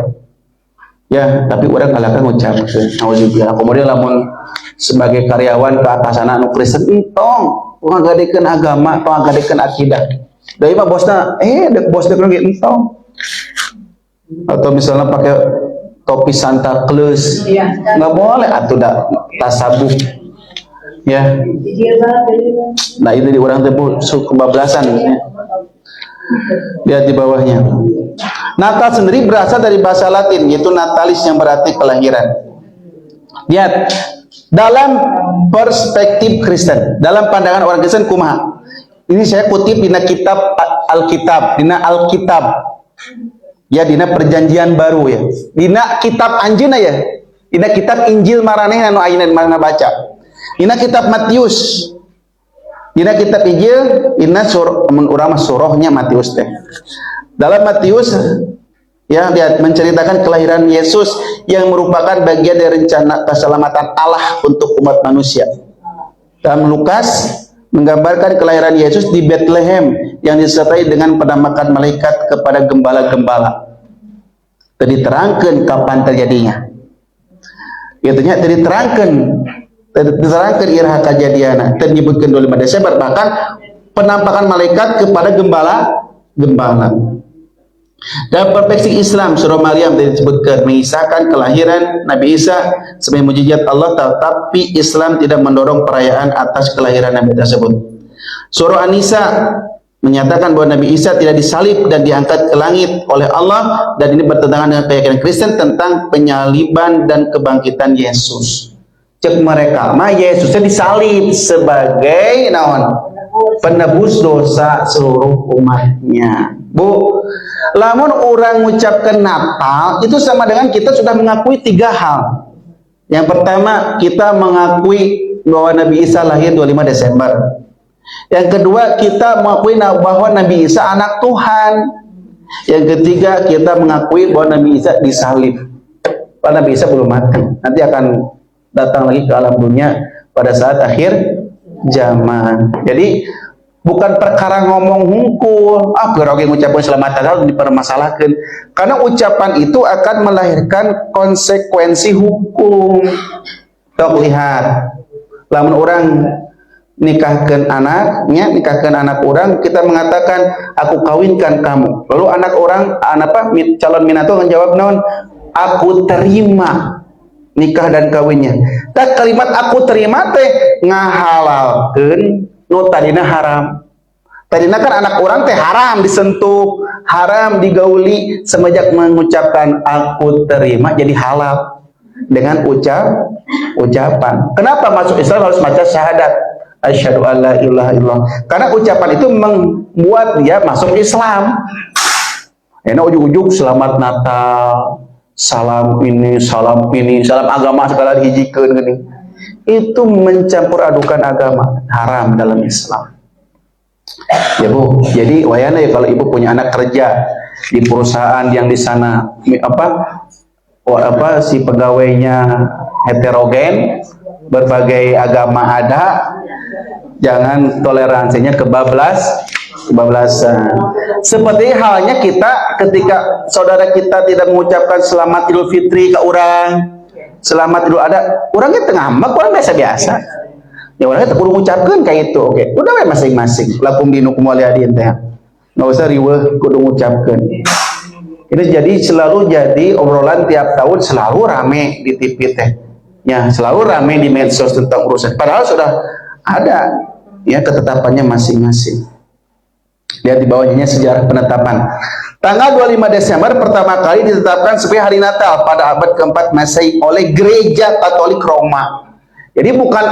Ya, tapi orang kalahkan ngucap maksudnya. Nauzubillah. Kemudian lamun sebagai karyawan ke atasan anu Kristen entong ngagadekeun agama atau ngagadekeun akidah. Dari mah bosna bos dek lagi entong. Atau misalnya pakai topi Santa Claus. Nggak boleh atuh dah tasabuk. Ya. Nah, itu di orang teh kebablasan ya. Lihat di bawahnya. Natal sendiri berasal dari bahasa Latin yaitu natalis yang berarti kelahiran. Lihat, dalam perspektif Kristen, dalam pandangan orang Kristen kumaha. Ini saya kutip dina kitab Alkitab, dina Alkitab. Ya, dina Perjanjian Baru ya. Dina kitab anjeunna ya. Dina kitab Injil maraneh anu ayeuna mana baca. Dina kitab Matius. Dina kitab Injil, dina urang surahnya Matius teh. Dalam Matius ya lihat menceritakan kelahiran Yesus yang merupakan bagian dari rencana keselamatan Allah untuk umat manusia. Dalam Lukas menggambarkan kelahiran Yesus di Bethlehem yang disertai dengan penampakan malaikat kepada gembala-gembala. Diterangkan kapan terjadinya. Itunya diterangkan iraha kejadian disebutkan 25 Desember, bahkan penampakan malaikat kepada gembala. Dalam perspektif Islam, surah Maryam disebutkan mengisahkan kelahiran Nabi Isa sebagai mukjizat Allah, tetapi Islam tidak mendorong perayaan atas kelahiran Nabi tersebut. Surah An-Nisa menyatakan bahwa Nabi Isa tidak disalib dan diangkat ke langit oleh Allah, dan ini bertentangan dengan keyakinan Kristen tentang penyaliban dan kebangkitan Yesus. Cek mereka, Yesusnya disalib sebagai penebus dosa seluruh umatnya. Bu, lamun orang mengucapkan Natal itu sama dengan kita sudah mengakui 3 hal. Yang pertama, kita mengakui bahwa Nabi Isa lahir 25 Desember. Yang kedua, kita mengakui bahwa Nabi Isa anak Tuhan. Yang ketiga, kita mengakui bahwa Nabi Isa disalib. Karena Nabi Isa belum mati, nanti akan datang lagi ke alam dunia pada saat akhir zaman. Jadi bukan perkara ngomong hungkul, geroge ngucapkan selamat datang dipermasalahkan. Karena ucapan itu akan melahirkan konsekuensi hukum. Tok lihat, lamun orang nikahkan anaknya, nikahkan anak orang, kita mengatakan aku kawinkan kamu. Lalu anak orang, calon minato akan jawab naon? Aku terima nikah dan kawinnya. Tak kalimat aku terima teh ngahalalkeun nu tadina haram. Tadina kan anak orang teh haram disentuh, haram digauli, semenjak mengucapkan aku terima jadi halal dengan ucapan. Kenapa masuk Islam harus baca syahadat? Asyhadu alla ilaha illallah. Karena ucapan itu membuat dia masuk Islam. Enak ujug-ujug selamat Natal, salam ini, salam agama segala dihijikeun gini. Itu mencampur adukan agama, haram dalam Islam. Ya Bu, jadi wayana ya kalau ibu punya anak kerja di perusahaan yang di sana si pegawainya heterogen, berbagai agama ada, jangan toleransinya kebablasan. Seperti halnya kita ketika saudara kita tidak mengucapkan selamat Idul Fitri ke orang, selamat Idul Adha, orangnya tengah ngambek, orang biasa-biasa. Ya orangnya kudu ngucapkeun kayak itu, oke. Udah we masing-masing. Lakum dinukum waliyadin teh. Enggak usah riweuh kudu ngucapkeun. Ini jadi selalu jadi obrolan tiap tahun, selalu rame di TV teh. Ya, selalu rame di medsos tentang urusan. Padahal sudah ada ya ketetapannya masing-masing. Lihat di bawahnya sejarah penetapan. Tanggal 25 Desember pertama kali ditetapkan sebagai hari Natal pada abad keempat Masehi oleh Gereja Katolik Roma. Jadi bukan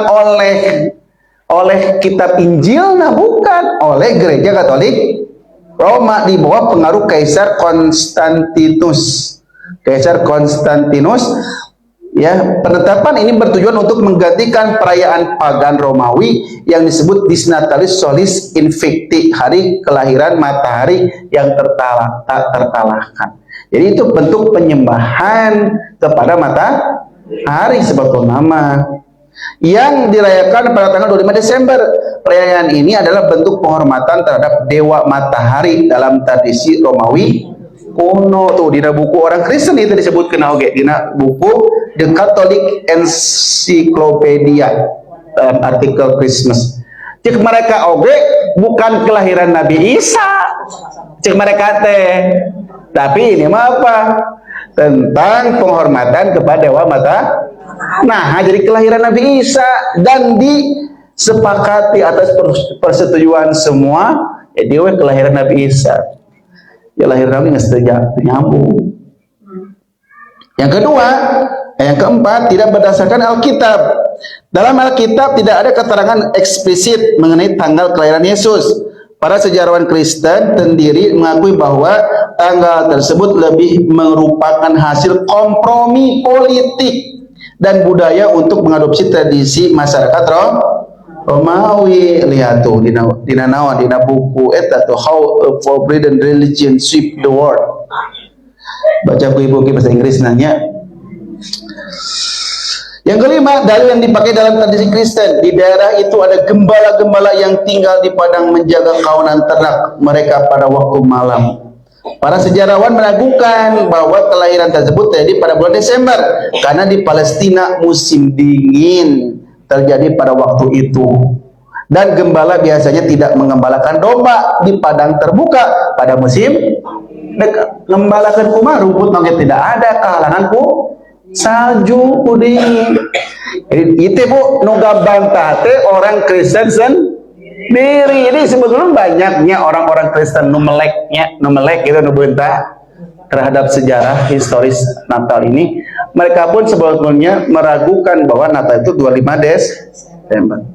oleh kitab Injil, nah bukan, oleh Gereja Katolik Roma di bawah pengaruh Kaisar Konstantinus. Kaisar Konstantinus. Ya, penetapan ini bertujuan untuk menggantikan perayaan pagan Romawi yang disebut Dies Natalis Solis Invicti, hari kelahiran matahari yang tak terkalahkan. Jadi itu bentuk penyembahan kepada matahari sebagai nama yang dirayakan pada tanggal 25 Desember. Perayaan ini adalah bentuk penghormatan terhadap dewa matahari dalam tradisi Romawi kuno. Tuh di buku orang Kristen itu disebutkan oke, di buku The Catholic Encyclopedia dalam artikel Christmas. Cek mereka oke bukan kelahiran Nabi Isa, cek mereka teh, tapi ini mah apa? Tentang penghormatan kepada dewa matahari. Nah, jadi kelahiran Nabi Isa dan disepakati atas persetujuan semua, ya dia kelahiran Nabi Isa. Ya lahir Nabi nggak nyambung. Yang kedua, yang keempat, tidak berdasarkan Alkitab. Dalam Alkitab tidak ada keterangan eksplisit mengenai tanggal kelahiran Yesus. Para sejarawan Kristen sendiri mengakui bahwa tanggal tersebut lebih merupakan hasil kompromi politik dan budaya untuk mengadopsi tradisi masyarakat Romawi. Lihat tuh dina buku eta tuh How a Forbidden Religion Swept the World. Baca buku bahasa Inggris nanya. Yang kelima, dalil yang dipakai dalam tradisi Kristen. Di daerah itu ada gembala-gembala yang tinggal di padang menjaga kawanan ternak mereka pada waktu malam. Para sejarawan meragukan bahwa kelahiran tersebut terjadi pada bulan Desember karena di Palestina musim dingin terjadi pada waktu itu. Dan gembala biasanya tidak mengembalakan domba di padang terbuka pada musim ngembalakan kumah rumput nongke tidak ada, kahalangan salju puding. Jadi itu Bu nuga bantah teh orang Kristen sendiri. Jadi sebetulnya banyaknya orang-orang Kristen nu melek gitu nu bantah terhadap sejarah historis Natal ini. Mereka pun sebetulnya meragukan bahwa Natal itu 25 Desember.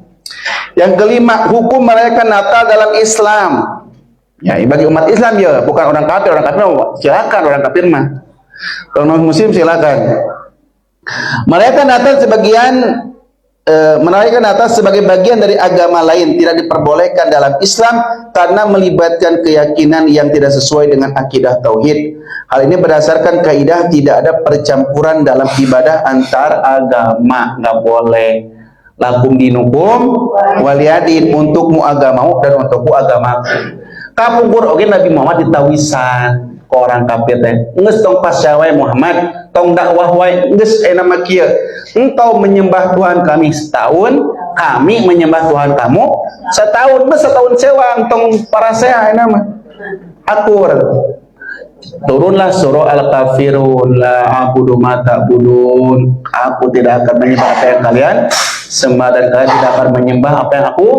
Yang kelima, hukum merayakan Natal dalam Islam. Ya, bagi umat Islam ya, bukan orang kafir silakan, orang kafir mah. Kalau non muslim silakan. Merayakan Natal sebagian Merayakan Natal sebagai bagian dari agama lain tidak diperbolehkan dalam Islam karena melibatkan keyakinan yang tidak sesuai dengan akidah tauhid. Hal ini berdasarkan kaidah tidak ada percampuran dalam ibadah antar agama, nggak boleh. Lakum dinukum waliyadin, untukmu agamamu dan untukku agamaku. Kapungkur oke Nabi Muhammad ditawisan ke orang kafir teh. Nges tong pasyawai Muhammad, tong dakwah wae nges nama kieu. Engkau menyembah Tuhan kami setahun, kami menyembah Tuhan kamu setahun. Setahun sewang tong para saya nama. Akur. Turunlah surah Al-Kafirun, la a'budu ma ta'budun. Aku tidak akan menyembah apa yang kalian sembah dan kalian tidak akan menyembah apa yang aku.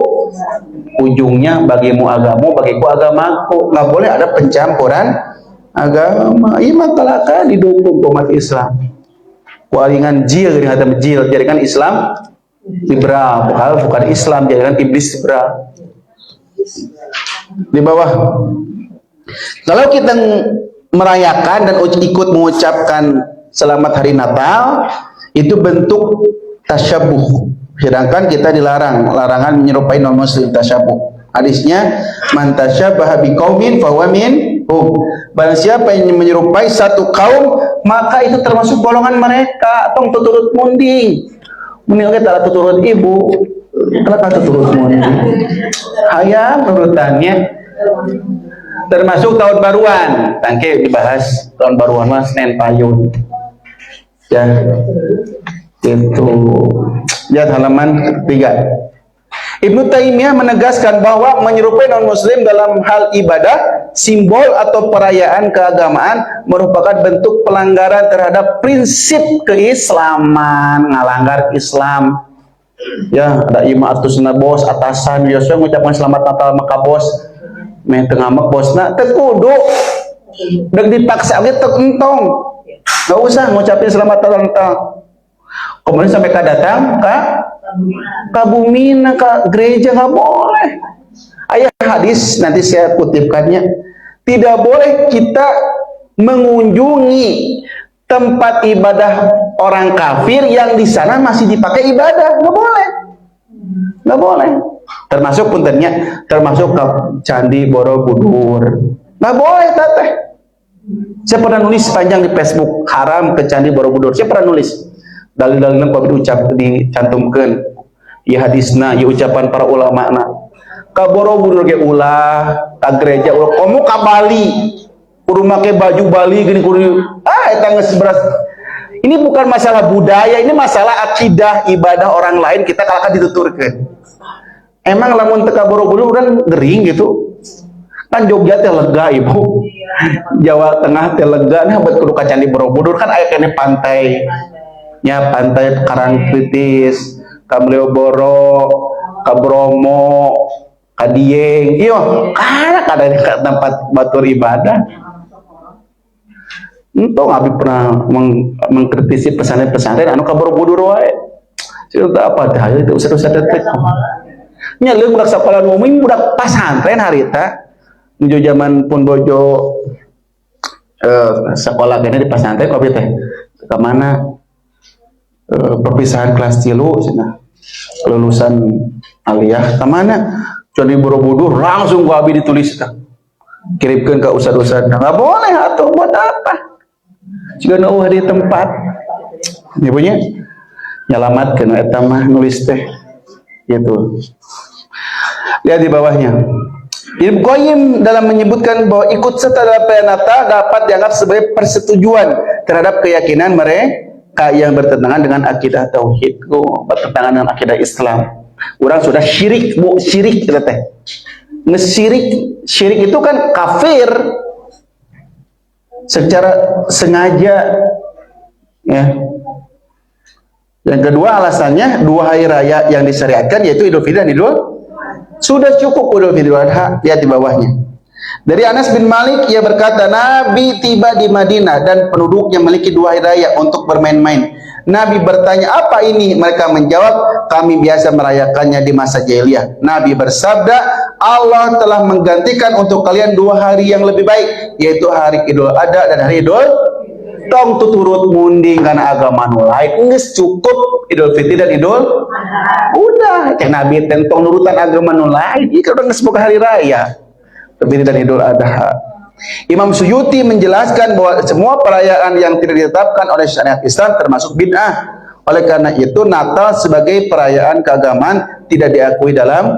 Ujungnya bagimu agamu, bagiku agamaku. Nggak boleh ada pencampuran agama. Iya makalaka didukung umat Islam. Kualingan jil dengan hatam jil, jadikan Islam liberal, bukan Islam, jadikan iblis liberal. Di bawah. Kalau kita merayakan dan ikut mengucapkan selamat hari Natal, itu bentuk tasyabuh. Sedangkan kita dilarang, larangan menyerupai non muslim tasyabuh. Hadisnya, man tasyabaha biqaumin fahuwa minhum. Barang siapa yang menyerupai satu kaum, maka itu termasuk golongan mereka. Tong tuturut munding. Mending kita tuturut ibu, kalau tuturut munding. Hayang urutannya. Termasuk tahun baruan. Tangke dibahas tahun baruan mas Senin Payung. Ya. Itu. Lihat halaman 3. Ibnu Taimiyah menegaskan bahwa menyerupai non-muslim dalam hal ibadah, simbol atau perayaan keagamaan merupakan bentuk pelanggaran terhadap prinsip keislaman, ngalanggar Islam. Ya, ada imaatus bos, atasan, biasa mengucapkan selamat Natal maka bos, meh tengah mak bosna teu kudu deuk dipaksa ge teu entong. Enggak usah ngucapin selamat Natal. Kemudian sampai datang ke bumi, ke gereja nggak boleh. Ayat hadis nanti saya kutipkannya. Tidak boleh kita mengunjungi tempat ibadah orang kafir yang di sana masih dipakai ibadah, nggak boleh, nggak boleh. Termasuk puntennya, termasuk ke Candi Borobudur, nggak boleh teteh. Saya pernah nulis panjang di Facebook, haram ke Candi Borobudur. Saya pernah nulis. Dalil-dalilnya kau diucap dicantumkan ya hadisna ya ucapan para ulama na ka Borobudur ge ulah ka gereja ulah komo ka Bali kudu make baju Bali gini kudu eta geus beras. Ini bukan masalah budaya, ini masalah akidah ibadah orang lain kita kalahkan dituturkeun. Emang lamun teu ka Borobudur urang gering gitu kan. Jogja teh lega ibu, Jawa Tengah teh lega, nah buat kudu ka Candi Borobudur kan aya kene pantai nya, pantai Karangtritis, ka Malioboro, ka Bromo, ka Dieng, iyo kada tempat batur ibadah. Entong abi pernah mengkritisi pesantren-pesantren anu ka Borobudur wae. Cerita apa teh itu usah-usah detek. Nya leuwih budak sakola umum budak pesantren harita menuju zaman pun bojo sekolah kene di pesantren kopi teh ke mana perpisahan kelas 3 cenah lulusan aliyah ke mana Candi Borobudur langsung ku abi ditulis tah kirimkeun ka ustad-ustad. Enggak boleh atuh, buat apa jika eueuh di tempat ibunya nyalamatkeun eta mah nulis teh gitu. Lihat di bawahnya. Ibnu Qayyim dalam menyebutkan bahwa ikut serta dalam perayaan Natal dapat dianggap sebagai persetujuan terhadap keyakinan mereka yang bertentangan dengan akidah tauhid, bertentangan dengan akidah Islam. Orang sudah syirik, bu syirik kita teh. Syirik itu kan kafir secara sengaja, ya. Yang kedua alasannya dua hari raya yang disyariatkan yaitu Idul Fitri dan Idul. Sudah cukup Idul Fitri Adha. Lihat di bawahnya. Dari Anas bin Malik ia berkata, Nabi tiba di Madinah dan penduduknya memiliki dua hari raya untuk bermain-main. Nabi bertanya, apa ini? Mereka menjawab, kami biasa merayakannya di masa jahiliyah. Nabi bersabda, Allah telah menggantikan untuk kalian dua hari yang lebih baik, yaitu hari Idul Adha dan hari Idul. Tong tuturut munding karena agama nu lain. Geus cukup Idul Fitri dan Idul Udah, cek Nabi tentang nurutan agama nu lain. Ini kan udah ngesebut hari raya. Terdiri dari Idul Adha. Imam Suyuti menjelaskan bahwa semua perayaan yang tidak ditetapkan oleh syariat Islam termasuk bid'ah. Oleh karena itu Natal sebagai perayaan keagamaan tidak diakui dalam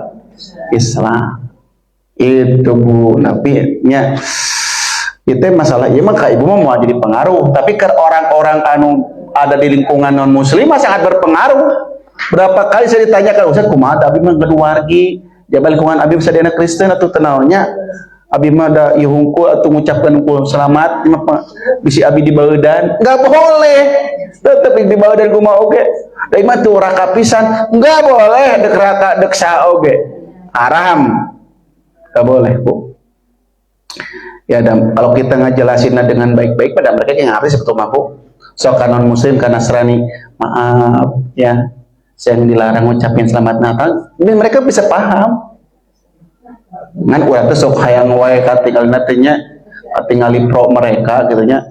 Islam. Itu Bu Nabi-nya. Itu masalah. Ya maka ibu mau jadi pengaruh. Tapi ke orang-orang anu ada di lingkungan non muslim sangat berpengaruh. Berapa kali saya ditanyakan, Ustaz kumaha abi mah gaduwargi, jabal lingkungan abi bisa dina Kristen atau tenaunya. Abi mah da ieu hungkul atau ngucapkeun hungkul selamat, bisi abi di baeudan. Enggak boleh. Tetep di baeudan kumaha oge. Da imah tuh raka pisan, enggak boleh dek raka dek saoge. Haram. Enggak boleh, Bu. Ya dan kalau kita ngejelasinnya dengan baik-baik pada mereka yang harus sebetulnya Bu. Sok non muslim karena Nasrani, maaf ya. Saya yang dilarang ngucapin selamat Natal, ini mereka bisa paham. Ngan urang teh sok hayang wae katinggal nantinya tinggali pro mereka gitu nya.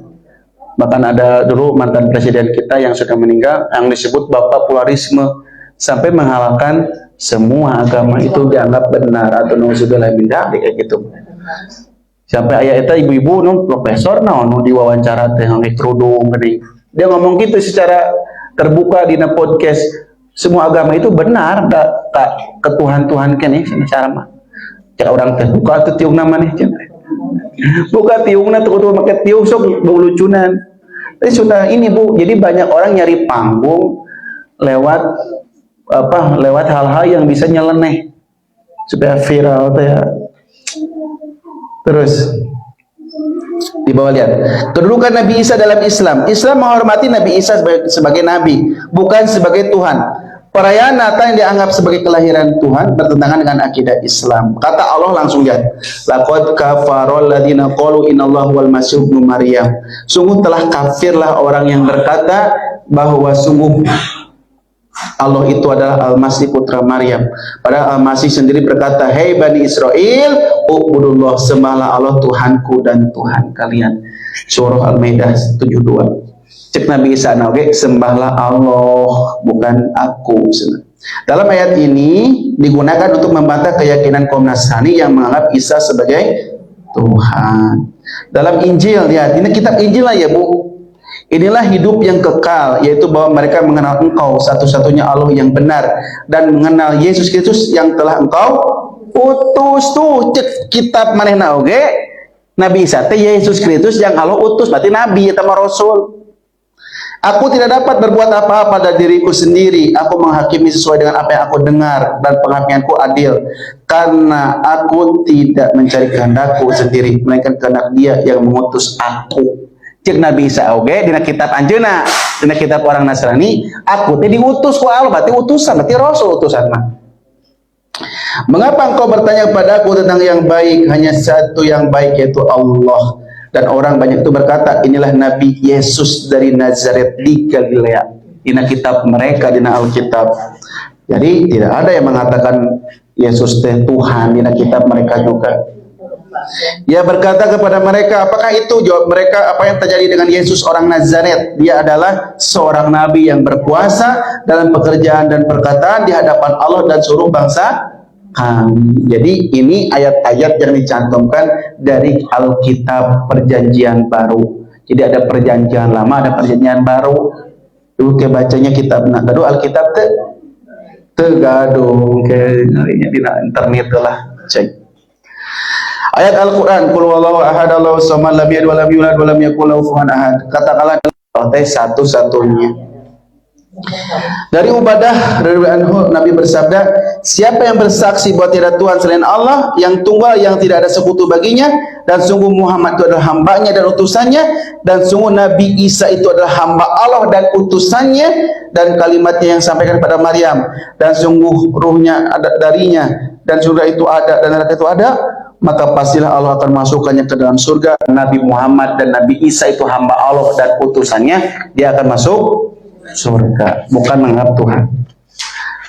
Bahkan ada dulu mantan presiden kita yang sudah meninggal yang disebut bapak pluralisme sampai menghalalkan semua agama itu dianggap benar atau nauzubillah min dzalik kayak gitu. Sampai ayah itu ibu-ibu nu profesor nu diwawancara teh ngangge kerudung geuning. Dia ngomong gitu secara terbuka di podcast. Semua agama itu benar, tak ketuhan-tuhan kan ya, cara mah. Cara orang teh buka tuh tiung nama nih, buka tiungna tuh kudu make tiung sok bau lucunan. Tapi sudah ini Bu, jadi banyak orang nyari panggung lewat lewat hal-hal yang bisa nyeleneh supaya viral teh ya. Terus di bawah lihat kedudukan Nabi Isa dalam Islam. Islam menghormati Nabi Isa sebagai Nabi, bukan sebagai Tuhan. Perayaan Natal yang dianggap sebagai kelahiran Tuhan bertentangan dengan akidah Islam. Kata Allah langsung lihat, laqad kafarol ladina qalu innallaha wal masih ibnu Maryam. Sungguh telah kafirlah orang yang berkata bahwa sungguh Allah itu adalah Al-Masih putra Maryam. Padahal Al-Masih sendiri berkata, "Hei Bani Israel, ubudullah, sembahlah Allah Tuhanku dan Tuhan kalian." Surah Al-Maidah 72. Cek Nabi Isa oke, sembahlah Allah bukan aku. Dalam ayat ini digunakan untuk membantah keyakinan kaum Nasrani yang menganggap Isa sebagai Tuhan. Dalam Injil, lihat, ini kitab Injil lah ya Bu. Inilah hidup yang kekal, yaitu bahwa mereka mengenal Engkau satu-satunya Allah yang benar dan mengenal Yesus Kristus yang telah Engkau utus. Tuh cek kitab manehna oge. Nabi Isa teh Yesus Kristus yang Allah utus, berarti nabi eta mah rasul. Aku tidak dapat berbuat apa-apa dari diriku sendiri. Aku menghakimi sesuai dengan apa yang aku dengar dan penghakimanku adil. Karena aku tidak mencari kehendakku sendiri, melainkan kehendak Dia yang mengutus aku. Cek Nabi Isa oge dina kitab anjeunna, dina kitab orang Nasrani, aku teh diutus ku Allah, berarti utusan, berarti rasul utusan mah. Mengapa engkau bertanya kepadaku tentang yang baik? Hanya satu yang baik, yaitu Allah. Dan orang banyak itu berkata, inilah Nabi Yesus dari Nazaret di Galilea. Dina kitab mereka, dina Alkitab. Jadi tidak ada yang mengatakan Yesus teh Tuhan dina kitab mereka juga. Dia berkata kepada mereka, apakah itu? Jawab mereka, apa yang terjadi dengan Yesus orang Nazaret? Dia adalah seorang nabi yang berkuasa dalam pekerjaan dan perkataan di hadapan Allah dan seluruh bangsa kami. Jadi ini ayat-ayat yang dicantumkan dari Alkitab Perjanjian Baru. Jadi ada perjanjian lama, ada perjanjian baru. Dulu ke bacanya kitab nak gaduh Alkitab gaduh ke di internet lah cek. Ayat Al-Qur'an, qul huwallahu ahad Allahu samad lam yalid wa lam yulad wa lam yakul lahu kufuwan ahad. Katakanlah Allah satu-satunya. Dari Ubadah radhiyallahu anhu Nabi bersabda, siapa yang bersaksi bahwa tidak Tuhan selain Allah yang tunggal yang tidak ada sekutu baginya, dan sungguh Muhammad itu adalah hambanya dan utusannya, dan sungguh Nabi Isa itu adalah hamba Allah dan utusannya, dan kalimatnya yang sampaikan kepada Maryam, dan sungguh ruhnya ada darinya, dan surga itu ada dan neraka itu ada, maka pastilah Allah akan masukkannya ke dalam surga. Nabi Muhammad dan Nabi Isa itu hamba Allah dan utusannya, dia akan masuk surga, bukan menganggap Tuhan.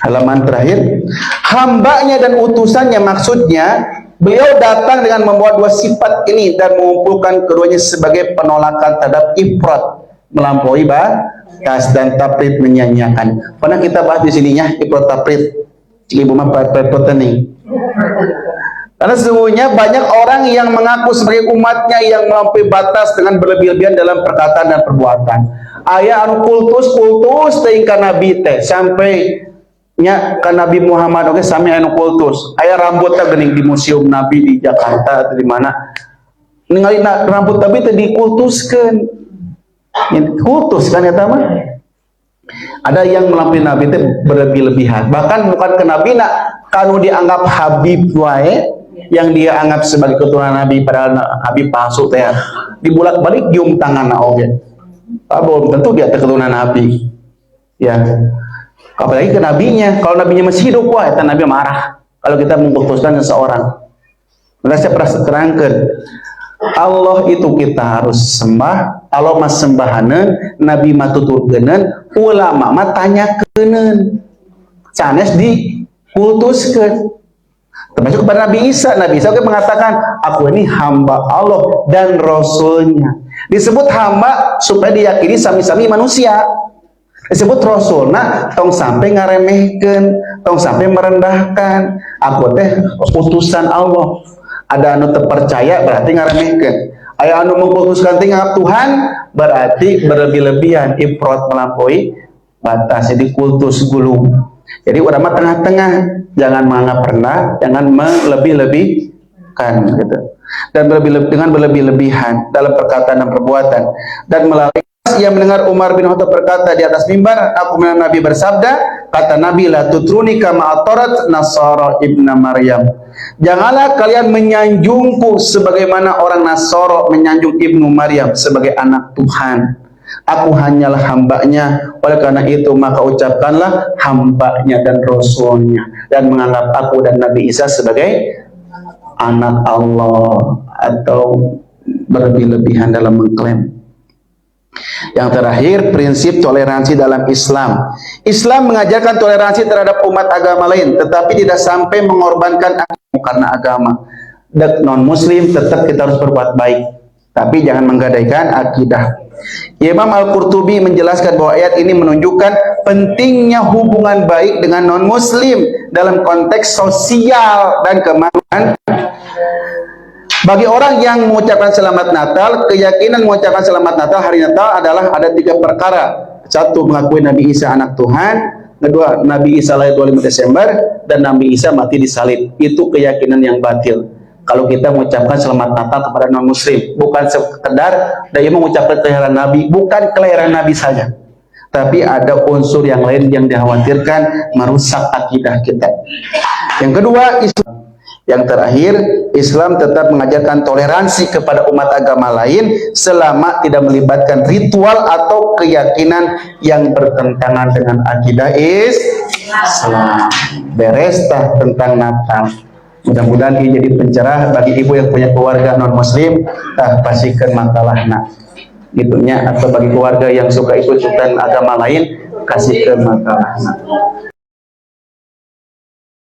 Halaman terakhir, hambanya dan utusannya, maksudnya beliau datang dengan membawa dua sifat ini dan mengumpulkan keduanya sebagai penolakan terhadap ifrat, melampaui Kas dan tafrid menyanyiakan. Pernah kita bahas di sininya ikut tafrid. Ibu mah nih. Karena sesungguhnya banyak orang yang mengaku sebagai umatnya yang melampaui batas dengan berlebih-lebihan dalam perkataan dan perbuatan. Aya anu kultus teuing ka nabi teh sampai nya ka Nabi Muhammad oke sami anu kultus. Aya rambutnya geuning di museum Nabi di Jakarta atau di mana. Ningali rambut Nabi teh dikultuskeun. Kultus kan eta mah. Ada yang melampaui Nabi teh berlebih-lebihan. Bahkan bukan ke Nabi nak kanu dianggap habib wae yang dia anggap sebagai keturunan Nabi padahal habib palsu teh. Dibulak-balik gium tanganna oge. Belum tentu dia keturunan Nabi. Ya. Apalagi ke nabinya. Kalau nabinya masih hidup wah eta Nabi marah. Kalau kita mengkultuskan seseorang. Maka saya pernah terangkan Allah itu kita harus sembah. Allah mas sembahaneun, Nabi mah tuturgeuneun, ulama mah tanyakeunun. Sanes dikultuskeun. Termasuk kepada Nabi Isa. Nabi Isa mengatakan, aku ini hamba Allah dan Rasulnya. Disebut hamba supaya diyakini sami-sami manusia. Disebut Rasul. Nah, tong sampai ngaremehkeun, tong sampai merendahkan. Aku teh utusan Allah. Ada anu terpercaya berarti ngaremehkeun. Aya anu mengkultuskan tinggal Tuhan berarti berlebih-lebihan, ifrat melampaui batas. Jadi kultus gulung. Jadi ulama tengah-tengah, jangan menganggap rendah, jangan melebih-lebihkan gitu. Dan dengan berlebih-lebihan dalam perkataan dan perbuatan. Dan melalui ia mendengar Umar bin Khattab berkata di atas mimbar, aku mendengar Nabi bersabda, kata Nabi, la tutruni kama atorat Nasara ibna Maryam. Janganlah kalian menyanjungku sebagaimana orang Nasara menyanjung Ibnu Maryam sebagai anak Tuhan. Aku hanyalah hambanya. Oleh karena itu maka ucapkanlah hambanya dan rasulnya, dan menganggap aku dan Nabi Isa sebagai anak Allah, atau berlebih-lebihan dalam mengklaim. Yang terakhir, prinsip toleransi dalam Islam. Islam mengajarkan toleransi terhadap umat agama lain, tetapi tidak sampai mengorbankan agama karena agama. Non muslim tetap kita harus berbuat baik, tapi jangan menggadaikan akidah. Imam Al-Qurtubi menjelaskan bahwa ayat ini menunjukkan pentingnya hubungan baik dengan non muslim dalam konteks sosial dan kemanusiaan. Bagi orang yang mengucapkan selamat Natal, keyakinan mengucapkan selamat Natal, hari Natal adalah ada 3 perkara. 1, mengakui Nabi Isa anak Tuhan. 2, Nabi Isa lahir 25 Desember. Dan Nabi Isa mati disalib. Itu keyakinan yang batil. Kalau kita mengucapkan selamat Natal kepada non-muslim, bukan sekedar dia mengucapkan kelahiran Nabi, bukan kelahiran Nabi saja. Tapi ada unsur yang lain yang dikhawatirkan merusak akidah kita. Yang kedua, Islam. Yang terakhir, Islam tetap mengajarkan toleransi kepada umat agama lain selama tidak melibatkan ritual atau keyakinan yang bertentangan dengan akidah Islam. Beres tah tentang Natal. Mudah-mudahan ini jadi pencerah bagi ibu yang punya keluarga non-muslim, pastikan makalahna. Itunya, atau bagi keluarga yang suka ikut-ikutan agama lain, kasihkan makalahna.